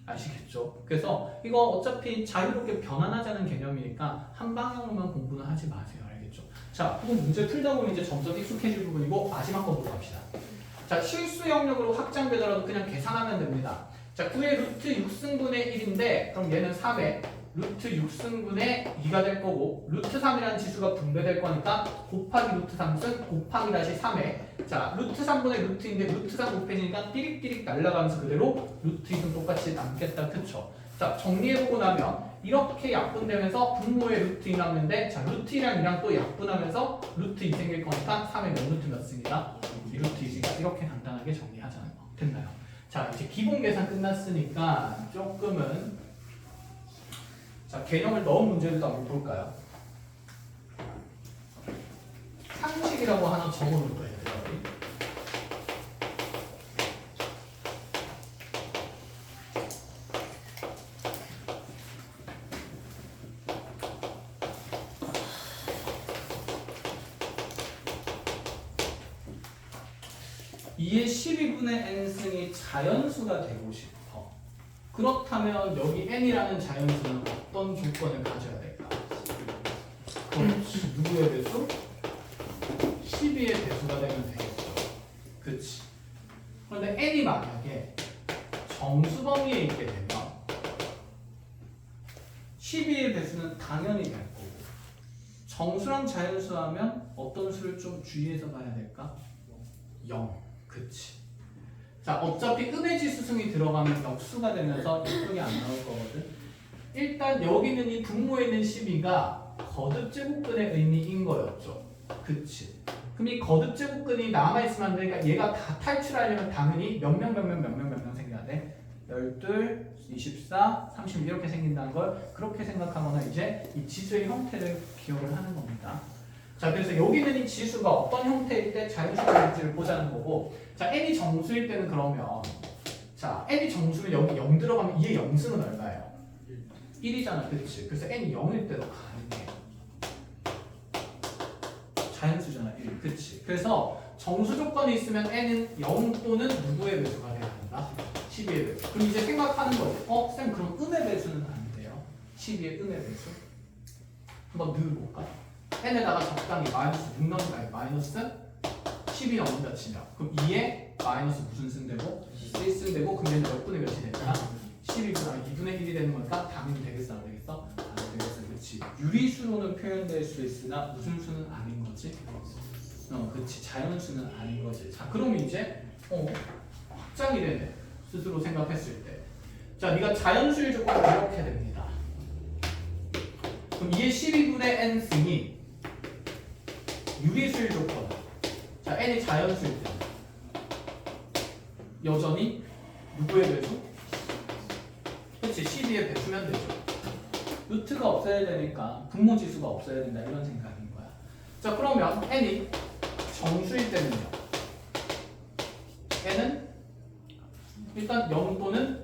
아시겠죠? 그래서 이거 어차피 자유롭게 변환하자는 개념이니까 한 방향으로만 공부는 하지 마세요. 알겠죠? 자, 그럼 문제 풀다 보면 이제 점점 익숙해질 부분이고 마지막 거 보러 갑시다. 자, 실수 영역으로 확장되더라도 그냥 계산하면 됩니다. 자, 9의 루트 6승분의 1인데 그럼 얘는 3의 루트 6승분의 2가 될 거고 루트 3이라는 지수가 분배될 거니까 곱하기 루트 3승 곱하기 다시 3의 자 루트 3분의 루트인데 루트 3 곱해지니까 띠릭띠릭 날아가면서 그대로 루트 2는 똑같이 남겠다. 그쵸? 자, 정리해보고 나면 이렇게 약분되면서 분모의 루트 2 남는데 자 루트 2랑 2랑 또 약분하면서 루트 2 생길 거니까 3의 몇 루트 몇 승이다? 2루트 2승이다. 이렇게 간단하게 정리하자는 거. 됐나요? 자, 이제 기본 계산 끝났으니까 조금은 자, 개념을 넣은 문제를 한번 볼까요? 상식이라고 하나 적어놓을까요? (2의 12분의 n승이) 자연수가 되고 싶어. 그렇다면 여기 n이라는 자연수는 어떤 조건을 가져야 될까? 그렇지. 누구의 배수? 12의 배수가 되면 되겠죠. 그치. 그런데 n이 만약에 정수 범위에 있게 되면 12의 배수는 당연히 될 거고 정수랑 자연수 하면 어떤 수를 좀 주의해서 봐야 될까? 0. 그치. 자, 어차피 음의 지수승이 들어가면 역수가 되면서 예쁘게 안 나올 거거든. 일단 여기 있는 이 분모에 있는 12가 거듭제곱근의 의미인 거였죠. 그치. 그럼 이 거듭제곱근이 남아있으면 안 되니까 얘가 다 탈출하려면 당연히 몇 명 생겨야 돼? 12, 24, 30 이렇게 생긴다는 걸 그렇게 생각하거나 이제 이 지수의 형태를 기억을 하는 겁니다. 자, 그래서 여기 있는 이 지수가 어떤 형태일 때 자연수가 될지를 보자는 거고 자, n이 정수일 때는 그러면 자, n이 정수면 여기 0 들어가면 2의 0승은 얼마예요? 1이잖아. 그치? 그래서 n이 0일 때도 가능해. 자연수잖아. 1. 그치? 그래서 정수 조건이 있으면 n은 0 또는 누구의 배수가 돼야 한다? 12의 배수. 그럼 이제 생각하는 거지. 쌤 그럼 음의 배수는 안 돼요? 12의 음의 배수? 한번 넣어볼까? n에다가 적당히 마이너스 6 넣는다. 마이너스 10이 넘는다 치면 그럼 2에 마이너스 무슨 승 되고? 1승 되고 그럼 얘는 몇 분의 몇이 되니까? 12분의 2분의 1이 되는 거니까 당연히 되겠어 안 되겠어? 안 되겠어. 그렇지. 유리수로는 표현될 수 있으나 무슨 수는 아닌 거지? 그렇지. 자연수는 아닌 거지. 자, 그럼 이제 확장이 되네. 스스로 생각했을 때. 자, 네가 자연수일 조건은 이렇게 됩니다. 그럼 2의 12분의 n승이 유리수일 조건. 자, n이 자연수일 때 여전히 누구의 배수? 그치, 12의 배수면 되죠. 루트가 없어야 되니까 분모지수가 없어야 된다 이런 생각인 거야. 자, 그러면 n이 정수일 때는요. n은 일단 0 또는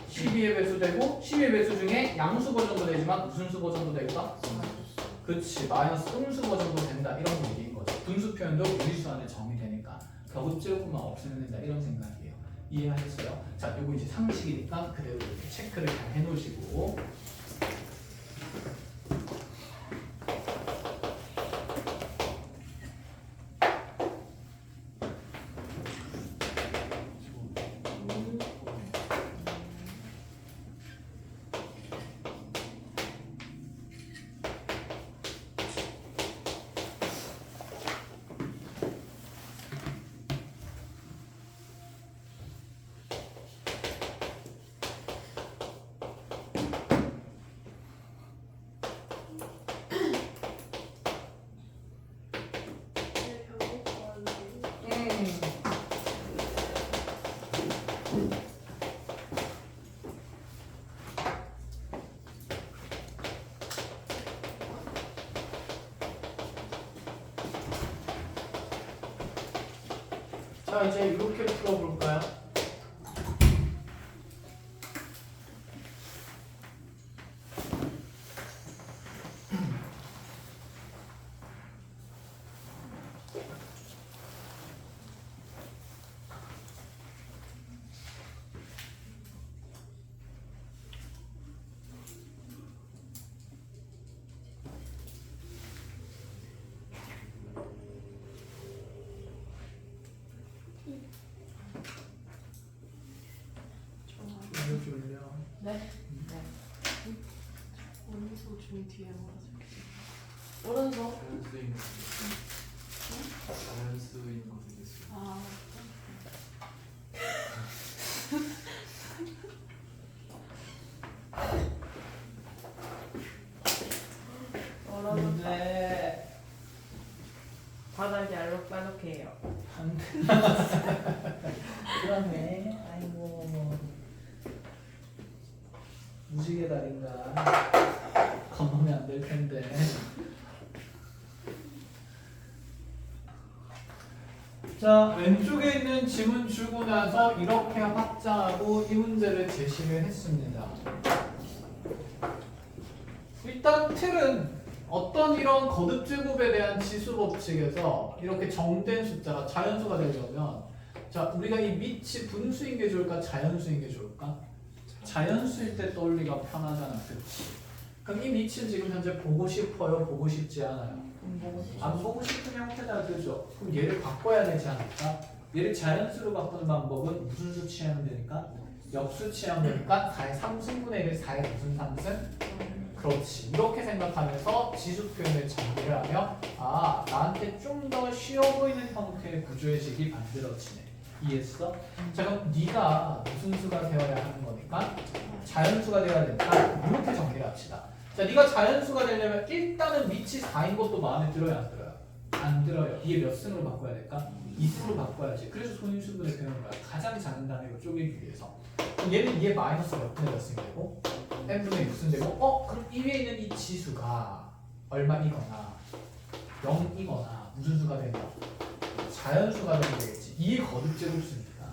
12의 배수 되고 12의 배수 중에 양수 버전도 되지만 무슨 수 버전도 될까? 그치, 마이너스 음수 버전도 된다 이런 얘기인 거죠. 분수 표현도 유리수 안에 정의 되니까 거듭제곱만 없으면 된다 이런 생각이에요. 이해하셨어요? 자, 요거 이제 상식이니까 그대로 이렇게 체크를 잘 해놓으시고 자, 이제 이렇게 풀어볼까요? 알려줄려. 네? 네. 오른손 중 뒤에 몰아서 오른손. 자연수인 거 되겠어요. 아 오른손. 네. 바닥이 알록달록해요. 그러네. 아이고. 무지개 다리인가. 건너면 안 될 텐데. 자, 왼쪽에 있는 지문 주고 나서 이렇게 확장하고 이 문제를 제시를 했습니다. 일단 틀은 어떤 이런 거듭 제곱에 대한 지수 법칙에서 이렇게 정된 숫자가 자연수가 되려면, 자, 우리가 이 밑이 분수인 게 좋을까 자연수인 게 좋을까? 자연수일 때 떠올리기가 편하잖아, 그렇지? 그럼 이 밑을 지금 현재 보고 싶어요, 보고 싶지 않아요? 안 보고 싶은 형태다, 그죠? 그럼 얘를 바꿔야 되지 않을까? 얘를 자연수로 바꾸는 방법은 무슨 수 취하면 되니까? 역수 취하면 되니까 4의 3승분의 1을 4의 무슨 3승? 그렇지. 이렇게 생각하면서 지수 표현을 정리를 하며, 아, 나한테 좀 더 쉬워 보이는 형태의 구조의 식이 만들어지네. 이해했어? 자, 그럼 네가 무슨 수가 되어야 하는 거니까? 자연수가 되어야 되니까 이렇게 정리를 합시다. 자, 네가 자연수가 되려면 일단은 밑이 4인 것도 마음에 들어요, 안 들어요? 안 들어요. 이게 몇 승으로 바꿔야 될까? 2승으로 바꿔야지. 그래서 손인수분해 배우는 거야. 가장 작은 단위로 쪼개기 위해서. 그럼 얘는 2의 마이너스 몇 분의 몇 승이 되고 n분의 6승 되고, 그럼 이 위에 있는 이 지수가 얼마이거나 0이거나 무슨 수가 되냐? 자연수가 되면 되겠지. 2의 거듭 제곱수니까.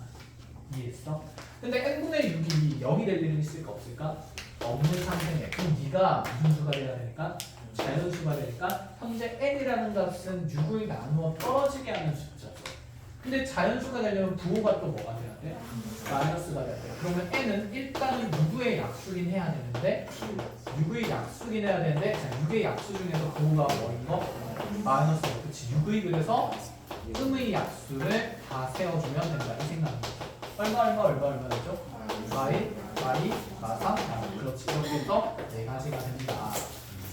이해했어? 근데 n분의 6이 0이 될 일은 있을까 없을까? 없는 상태네. 그럼 네가 무슨 수가 돼야 되니까? 자연수가 되니까 현재 n이라는 값은 6을 나누어 떨어지게 하는 숫자죠. 근데 자연수가 되려면 부호가 또 뭐가 돼야 돼? 마이너스가 돼야 돼. 그러면 n은 일단은 누구의 약수긴 해야 되는데, 누구의 약수긴 해야 되는데, 자, 6의 약수 중에서 부호가 뭐인 거? 마이너스. 그치. 6의 그래서 음의 약수를 다 세워주면 된다. 이 생각입니다. 얼마 되죠? 마이, 마삼, 그렇지. 이렇게 해서 4가지가 됩니다.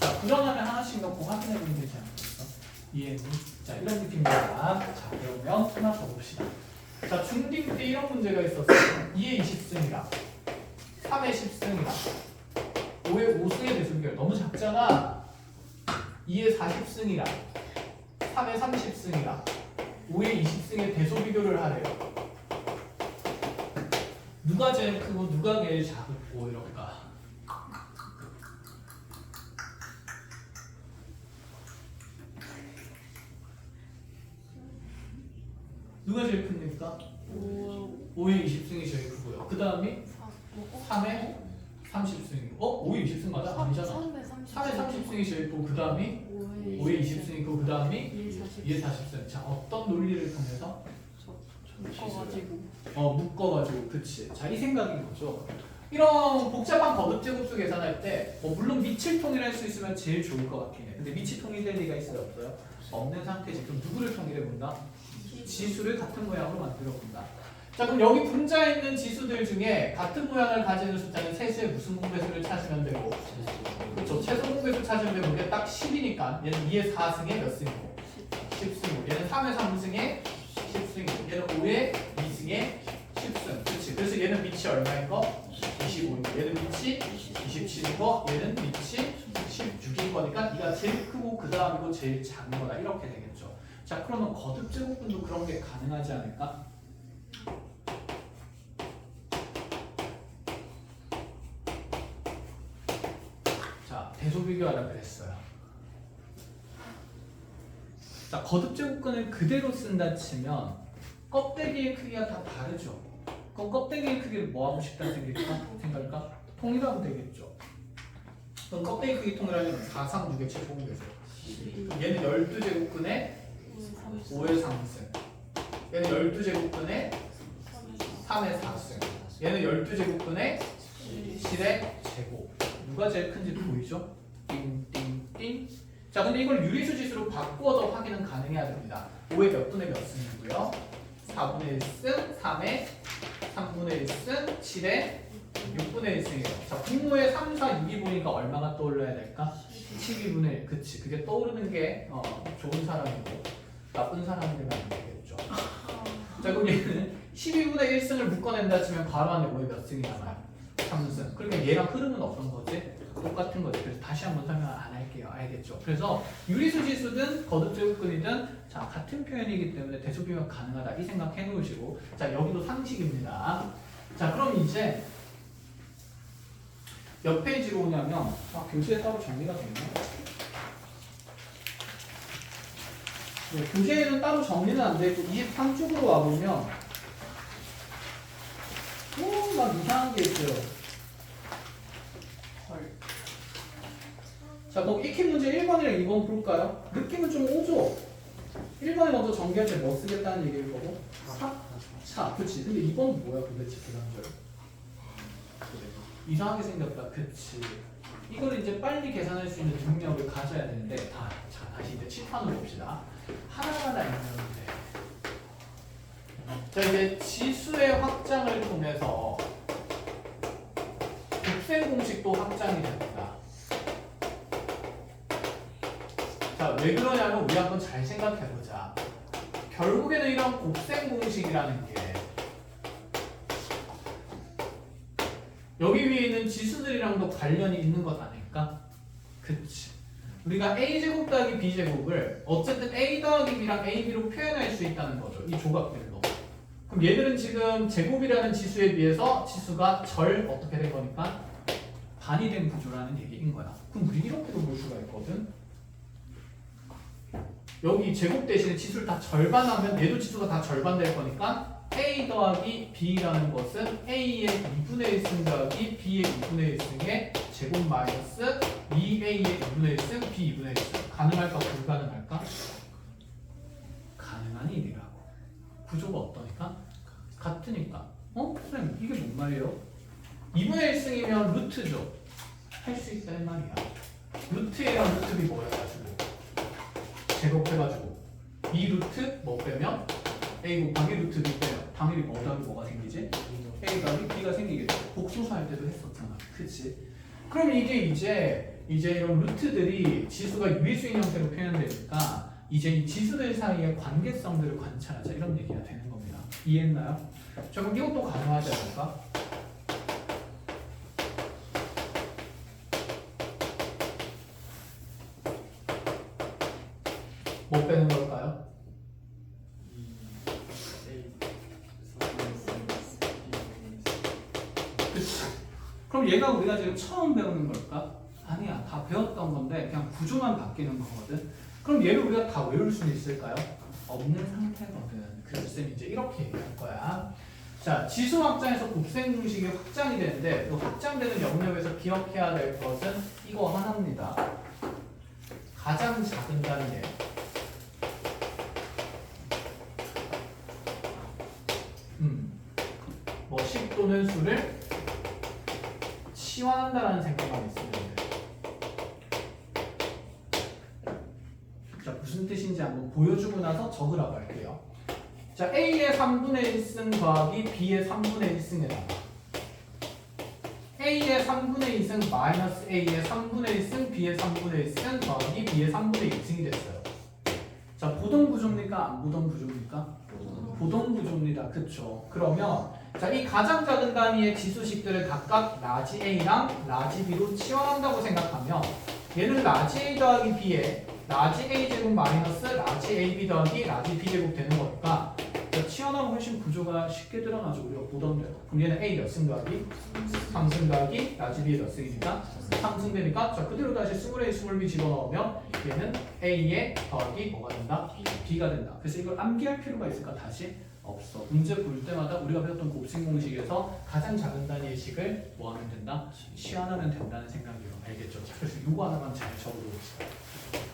자, 불어나면 하나씩 넣고 확인해보면 되지 않겠어? 이해했니? 자, 이런 느낌입니다. 자, 그러면 하나 더 봅시다. 자, 중딩 때 이런 문제가 있었어요. 2의 20승이라 3의 10승이라 5의 5승의 대소비결 너무 작잖아. 2의 40승이라 3의 30승이라 5의 20승의 대소비교를 하래요. 누가 제일 크고 누가 제일 작고 이럴까? 누가 제일 큽니까? 5의 20승이 제일 크고요. 그 다음이 3의 30승이고, 5의 20승 맞아? 아니잖아. 3의 30승이 제일 크고, 그 다음이 5의 20승이고, 그 다음이 2의 40승. 자, 어떤 논리를 통해서? 묶어가지고, 그치. 자, 이 생각인 거죠. 이런 복잡한 거듭제곱수 계산할 때, 물론 밑을 통일할 수 있으면 제일 좋을 것 같긴 해. 근데 밑이 통일될 리가 있어요, 없어요? 없는 상태지. 그럼 누구를 통일해 본다? 지수를 같은 모양으로 만들어 본다. 자, 그럼 여기 분자에 있는 지수들 중에 같은 모양을 가지는 숫자는 세수의 무슨 공배수를 찾으면 되고, 그렇죠. 최소 공배수 찾으면 되고, 이게 딱 10이니까 얘는 2의 4승에 몇 승이고 10승이고, 얘는 3의 3승에 10승이고, 얘는 5의 2승에 10승. 그렇지. 그래서 얘는 밑이 얼마인 거? 25인거. 얘는 밑이 27인 거. 얘는 밑이 16인 거니까 네가 제일 크고 그 다음이고 제일 작은 거다 이렇게 되겠죠. 자 그러면 거듭 제곱근도 그런 게 가능하지 않을까? 자 대소 비교하라 그랬어요. 자 거듭 제곱근을 그대로 쓴다 치면 껍데기의 크기가 다 다르죠. 그럼 껍데기의 크기를 뭐 하고 싶다는 생각일까? 통일하면 되겠죠. 그럼 껍데기 크기 통일하면 4상 6의 최소공 되세요. 얘는 12제곱근의 5의 상승. 얘는 12제곱근의 3의 4승. 얘는 12제곱근의 7의 제곱. 누가 제일 큰지 보이죠? 띵띵띵. 자 근데 이걸 유리수 지수로 바꿔서 확인은 가능해야 됩니다. 5의 몇 분의 몇 승이고요? 4분의 1승, 3의 3분의 1승, 7의 6분의 1승이에요. 자 분모에 3, 4, 6이 보니까 얼마가 떠올라야 될까? 12분의 1. 그치. 그게 떠오르는 게 좋은 사람이고 나쁜 사람들은 안 되겠죠. 자 그럼 얘는 12분의 1승을 묶어낸다 치면 바로 안에 5의 몇 승이 남아요? 3승. 그러니까 얘랑 흐름은 어떤 거지? 똑같은 거지. 그래서 다시 한번 설명 안 할게요. 알겠죠? 그래서 유리수 지수든 거듭 제곱근이든 자 같은 표현이기 때문에 대소 비교가 가능하다 이 생각 해놓으시고 자 여기도 상식입니다. 자 그럼 이제 몇 페이지로 오냐면 교재에 따로 정리가 되네요. 네, 교재에는 따로 정리는 안 되고 23쪽으로 와보면 막 이상한 게 있어요. 자, 그럼 익히 문제 1번이랑 2번 볼까요? 느낌은 좀 오죠? 1번에 먼저 전개할 때 뭐 쓰겠다는 얘기일 거고 차, 그치. 근데 2번은 뭐야 도대체 그 단절? 이상하게 생겼다, 그치. 이걸 이제 빨리 계산할 수 있는 능력을 가져야 되는데 자, 다시 이제 칠판으로 봅시다. 하나하나 있는데 자, 이제 지수의 확장을 통해서 곱셈 공식도 확장이 됩니다. 자, 왜 그러냐면 우리 한번 잘 생각해보자. 결국에는 이런 곱셈 공식이라는 게 여기 위에 있는 지수들이랑도 관련이 있는 것 아닐까? 그치. 우리가 a제곱 더하기 b제곱을 어쨌든 a 더하기 b랑 ab로 표현할 수 있다는 거죠. 이 조각들로. 그럼 얘들은 지금 제곱이라는 지수에 비해서 지수가 어떻게 된 거니까? 반이 된 구조라는 얘기인 거야. 그럼 우리 이렇게도 볼 수가 있거든. 여기 제곱 대신에 지수를 다 절반하면 얘도 지수가 다 절반 될 거니까 a 더하기 b라는 것은 a의 2분의 1승 더하기 b의 2분의 1승의 제곱 마이너스 2a의 2분의 1승 b 2분의 1승. 가능할까 불가능할까? 가능한 일이라고. 구조가 어떠니까? 같으니까. 선생님 이게 뭔 말이에요? 2분의 1승이면 루트죠. 할 수 있다는 말이야. 루트 a랑 루트 b 뭐여가지고 제곱해가지고 b 루트 뭐 빼면 a 곱하기 루트 b 빼면 당연히 뭐 더하기 뭐가 생기지? a 더하기 b가 생기겠죠. 복소수 할 때도 했었잖아. 그치? 그럼 이게 이제 이런 루트들이 지수가 유리수인 형태로 표현되니까 이제 이 지수들 사이의 관계성들을 관찰하자 이런 얘기가 되는 겁니다. 이해했나요? 자 그럼 이것도 가능하지 않을까? 뭐 빼는 걸까요? 그치. 그럼 얘가 우리가 지금 처음 배우는 걸까? 아니야. 다 배웠던 건데 그냥 구조만 바뀌는 거거든. 그럼 얘를 우리가 다 외울 수 있을까요? 없는 상태거든. 그래서 쌤이 이제 이렇게 얘기할 거야. 자, 지수 확장에서 곱셈 공식이 확장이 되는데 그 확장되는 영역에서 기억해야 될 것은 이거 하나입니다. 가장 작은 단계. 뭐 식 또는 수를 치환한다라는 생각만 있으면 돼요. 자, 무슨 뜻인지 한번 보여주고 나서 적으라고 할게요. 자, A의 3분의 1승 더하기 B의 3분의 1승에다가 A의 3분의 2승 마이너스 A의 3분의 1승 B의 3분의 1승 더하기 B의 3분의 2승이 됐어요. 자, 보동 구조입니까? 안 보동 구조입니까? 보동 구조입니다. 그쵸? 그러면 자, 이 가장 작은 단위의 지수식들을 각각 라지 A랑 라지 B로 치환한다고 생각하면 얘는 라지 A 더하기 B에 라지 A제곱 마이너스 라지 AB 더하기 라지 B제곱 되는 거니까 치환하면 훨씬 구조가 쉽게 드러나죠. 우리가 보던 대로. 그럼 얘는 A 몇 승 더하기 3승 더하기 라지 B의 몇 승이니까 3승 되니까 자 그대로 다시 스몰 A 스몰 B 집어넣으면 얘는 A의 더하기 뭐가 된다? B가 된다. 그래서 이걸 암기할 필요가 있을까? 다시 없어. 문제 볼 때마다 우리가 배웠던 곱셈 공식에서 가장 작은 단위의 식을 뭐 하면 된다? 치환하면 된다는 생각이에요. 알겠죠? 자, 그래서 이거 하나만 잘 적어놓읍시다.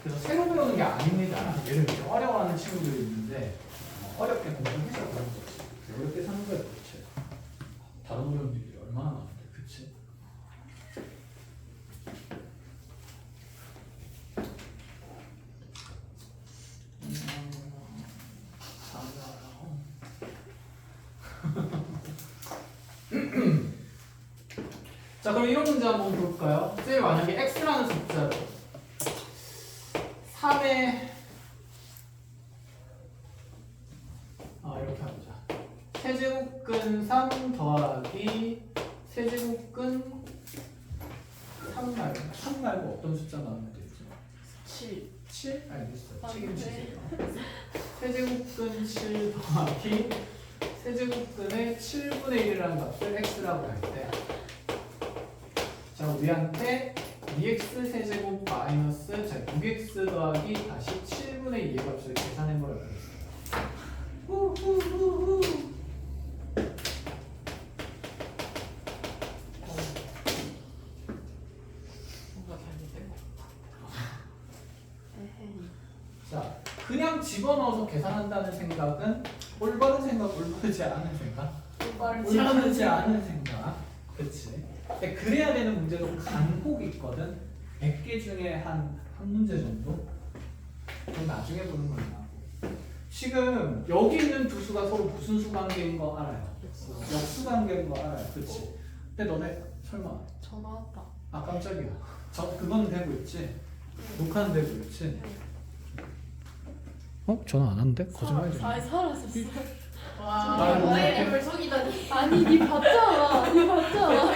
그래서 새로 배우는 게 아닙니다. 얘를 이렇게 어려워하는 친구들이 있는데 어렵게 공부해서 그런 거지. 어렵게 사는 거야 도대체. 다른 어려운 일이 얼마나 많은데, 그치? 자 그럼 이런 문제 한번 볼까요? 쌤이 만약에 x라는 숫자로 3의 이렇게 해보자. 세제곱근 3 더하기 세제곱근 3 말고 어떤 숫자 나오면 되지? 7. 7? 알겠어요. 책임지세요. 세제곱근 7 더하기 세제곱근의 7분의 1이라는 값을 x라고 할 때 자, 우리한테 2x 세제곱 마이너스 자 6x 더하기 다시 7분의 2의 값을 계산해보라고 했어요. 후후후후. 뭔가 잘못된 거. 에헤이. 자, 그냥 집어넣어서 계산한다는 생각은 올바른 생각, 올바르지 않은 생각? 올바르지 않은 생각. 그치? 근데 그래야 되는 문제도 간혹 있거든. 100개 중에 한 문제 정도? 그럼 나중에 보는 걸로 나고. 지금 여기 있는 두 수가 서로 무슨 수 관계인 거 알아요? 역수 관계인 거 알아요? 그치? 근데 너네 설마 전화 왔다. 아 깜짝이야. 그건 되고 있지? 녹화는 되고 있지? 전화 안 하는데? 거짓말이지. 사라졌어. 아, 나의 걸 속이다니. 아니, 니 봤잖아. 니 봤잖아.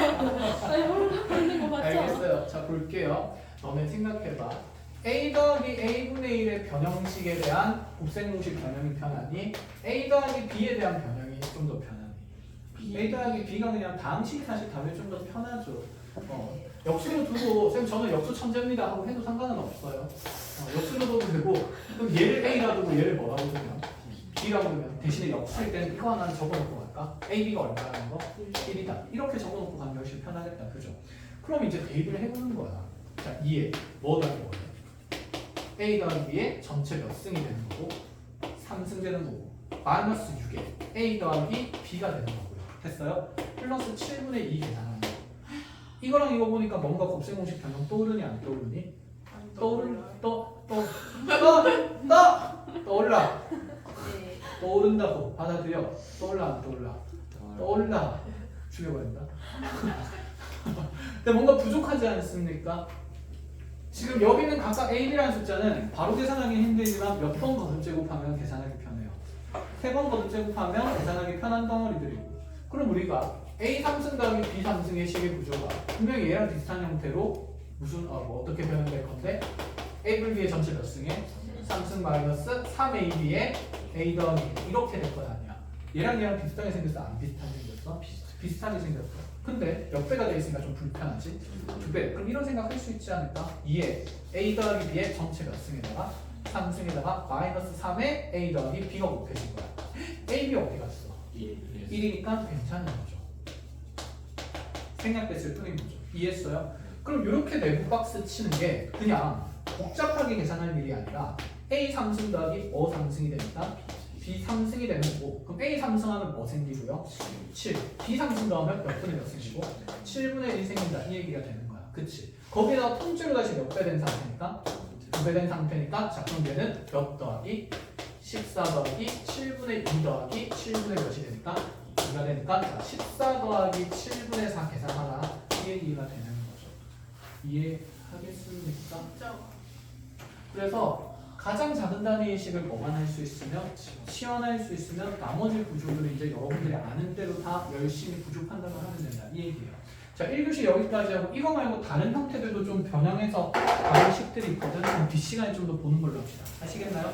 아니, 모르는 거 봤잖아. 알겠어요. 자 볼게요. 너네 생각해봐. A 더하기 A분의 1의 변형식에 대한 곱셈 공식 변형이 편하니 A 더하기 B에 대한 변형이 좀 더 편하니 A 더하기 B가 그냥 다항식이 사실 답이 좀 더 편하죠. 역수로 두고 쌤 저는 역수 천재입니다 하고 해도 상관은 없어요. 역수로 둬도 되고 그럼 얘를 A라 두고 얘를 뭐라고 두면 B라고 두면 대신에 역수일 때는 이거 하나 적어놓고 갈까? A, B가 얼마라는 거? 1이다. 이렇게 적어놓고 가면 훨씬 편하겠다. 그죠? 그럼 이제 대입을 해보는 거야. 자, 2에 뭐 더하기 뭐야? A 더하기 B의 전체 몇 승이 되는 거고 3승 되는 거고 마이너스 6에 A 더하기 B가 되는 거고요. 됐어요? 플러스 7분의 2 계산하는 거. 이거랑 이거 보니까 뭔가 곱셈 공식 변형 떠오르니 안 떠오르니? 떠올라. 네. 떠오른다고 받아들여. 떠올라 안 떠올라? 떠올라. 죽여버린다. 근데 뭔가 부족하지 않습니까? 지금 여기는 각각 A, B라는 숫자는 바로 계산하기 힘들지만 몇 번 거듭 제곱하면 계산하기 편해요. 3번 거듭 제곱하면 계산하기 편한 덩어리들이고. 그럼 우리가 A 3승 더하기 B 3승의 식의 구조가 분명히 얘랑 비슷한 형태로 무슨 뭐 어떻게 변형될 건데 A 불 B의 전체 몇 승에 3승 마이너스 3AB의 A 더하기 이렇게 될 건 아니야. 얘랑 비슷하게 생겼어? 안 비슷하게 생겼어? 비슷하게 생겼어. 근데 몇 배가 돼 있으니까 좀 불편하지? 2배. 그럼 이런 생각 할 수 있지 않을까? 2에 A 더하기 B의 전체 몇 승에다가 3승에다가 마이너스 3에 A 더하기 B가 곱해진 거야. A, B 어디 갔어? 1이니까 괜찮은 거죠. 생략됐을 뿐인 거죠. 이해했어요? 그럼 이렇게 내부 박스 치는 게 그냥 복잡하게 계산할 일이 아니라 A 3승 더하기 5 3승이 되니까 B 3승이 되는 거고 그럼 A 3승하면 뭐 생기고요? 7. B 3승 더하면 몇 분의 몇 생기고? 7분의 1 생긴다. 이 얘기가 되는 거야. 그치? 거기다가 통째로 다시 몇 배 된 상태니까? 2배 된 상태니까 자 그럼 얘는 몇 더하기? 14 더하기 7분의 2 더하기 7분의 몇이 되니까 2가 되니까 자, 14 더하기 7분의 4 계산하라. 이 얘기가 되는 거죠. 이해하겠습니까? 그래서 가장 작은 단위의 식을 뭐만 할 수 있으면 치환할 수 있으면 나머지 구조들은 이제 여러분들이 아는 대로 다 열심히 구조 판단을 하면 된다 이 얘기예요. 자, 1교시 여기까지 하고 이거 말고 다른 형태들도 좀 변형해서 다른 식들이 있거든. 그럼 뒷시간에 좀 더 보는 걸로 합시다. 아시겠나요?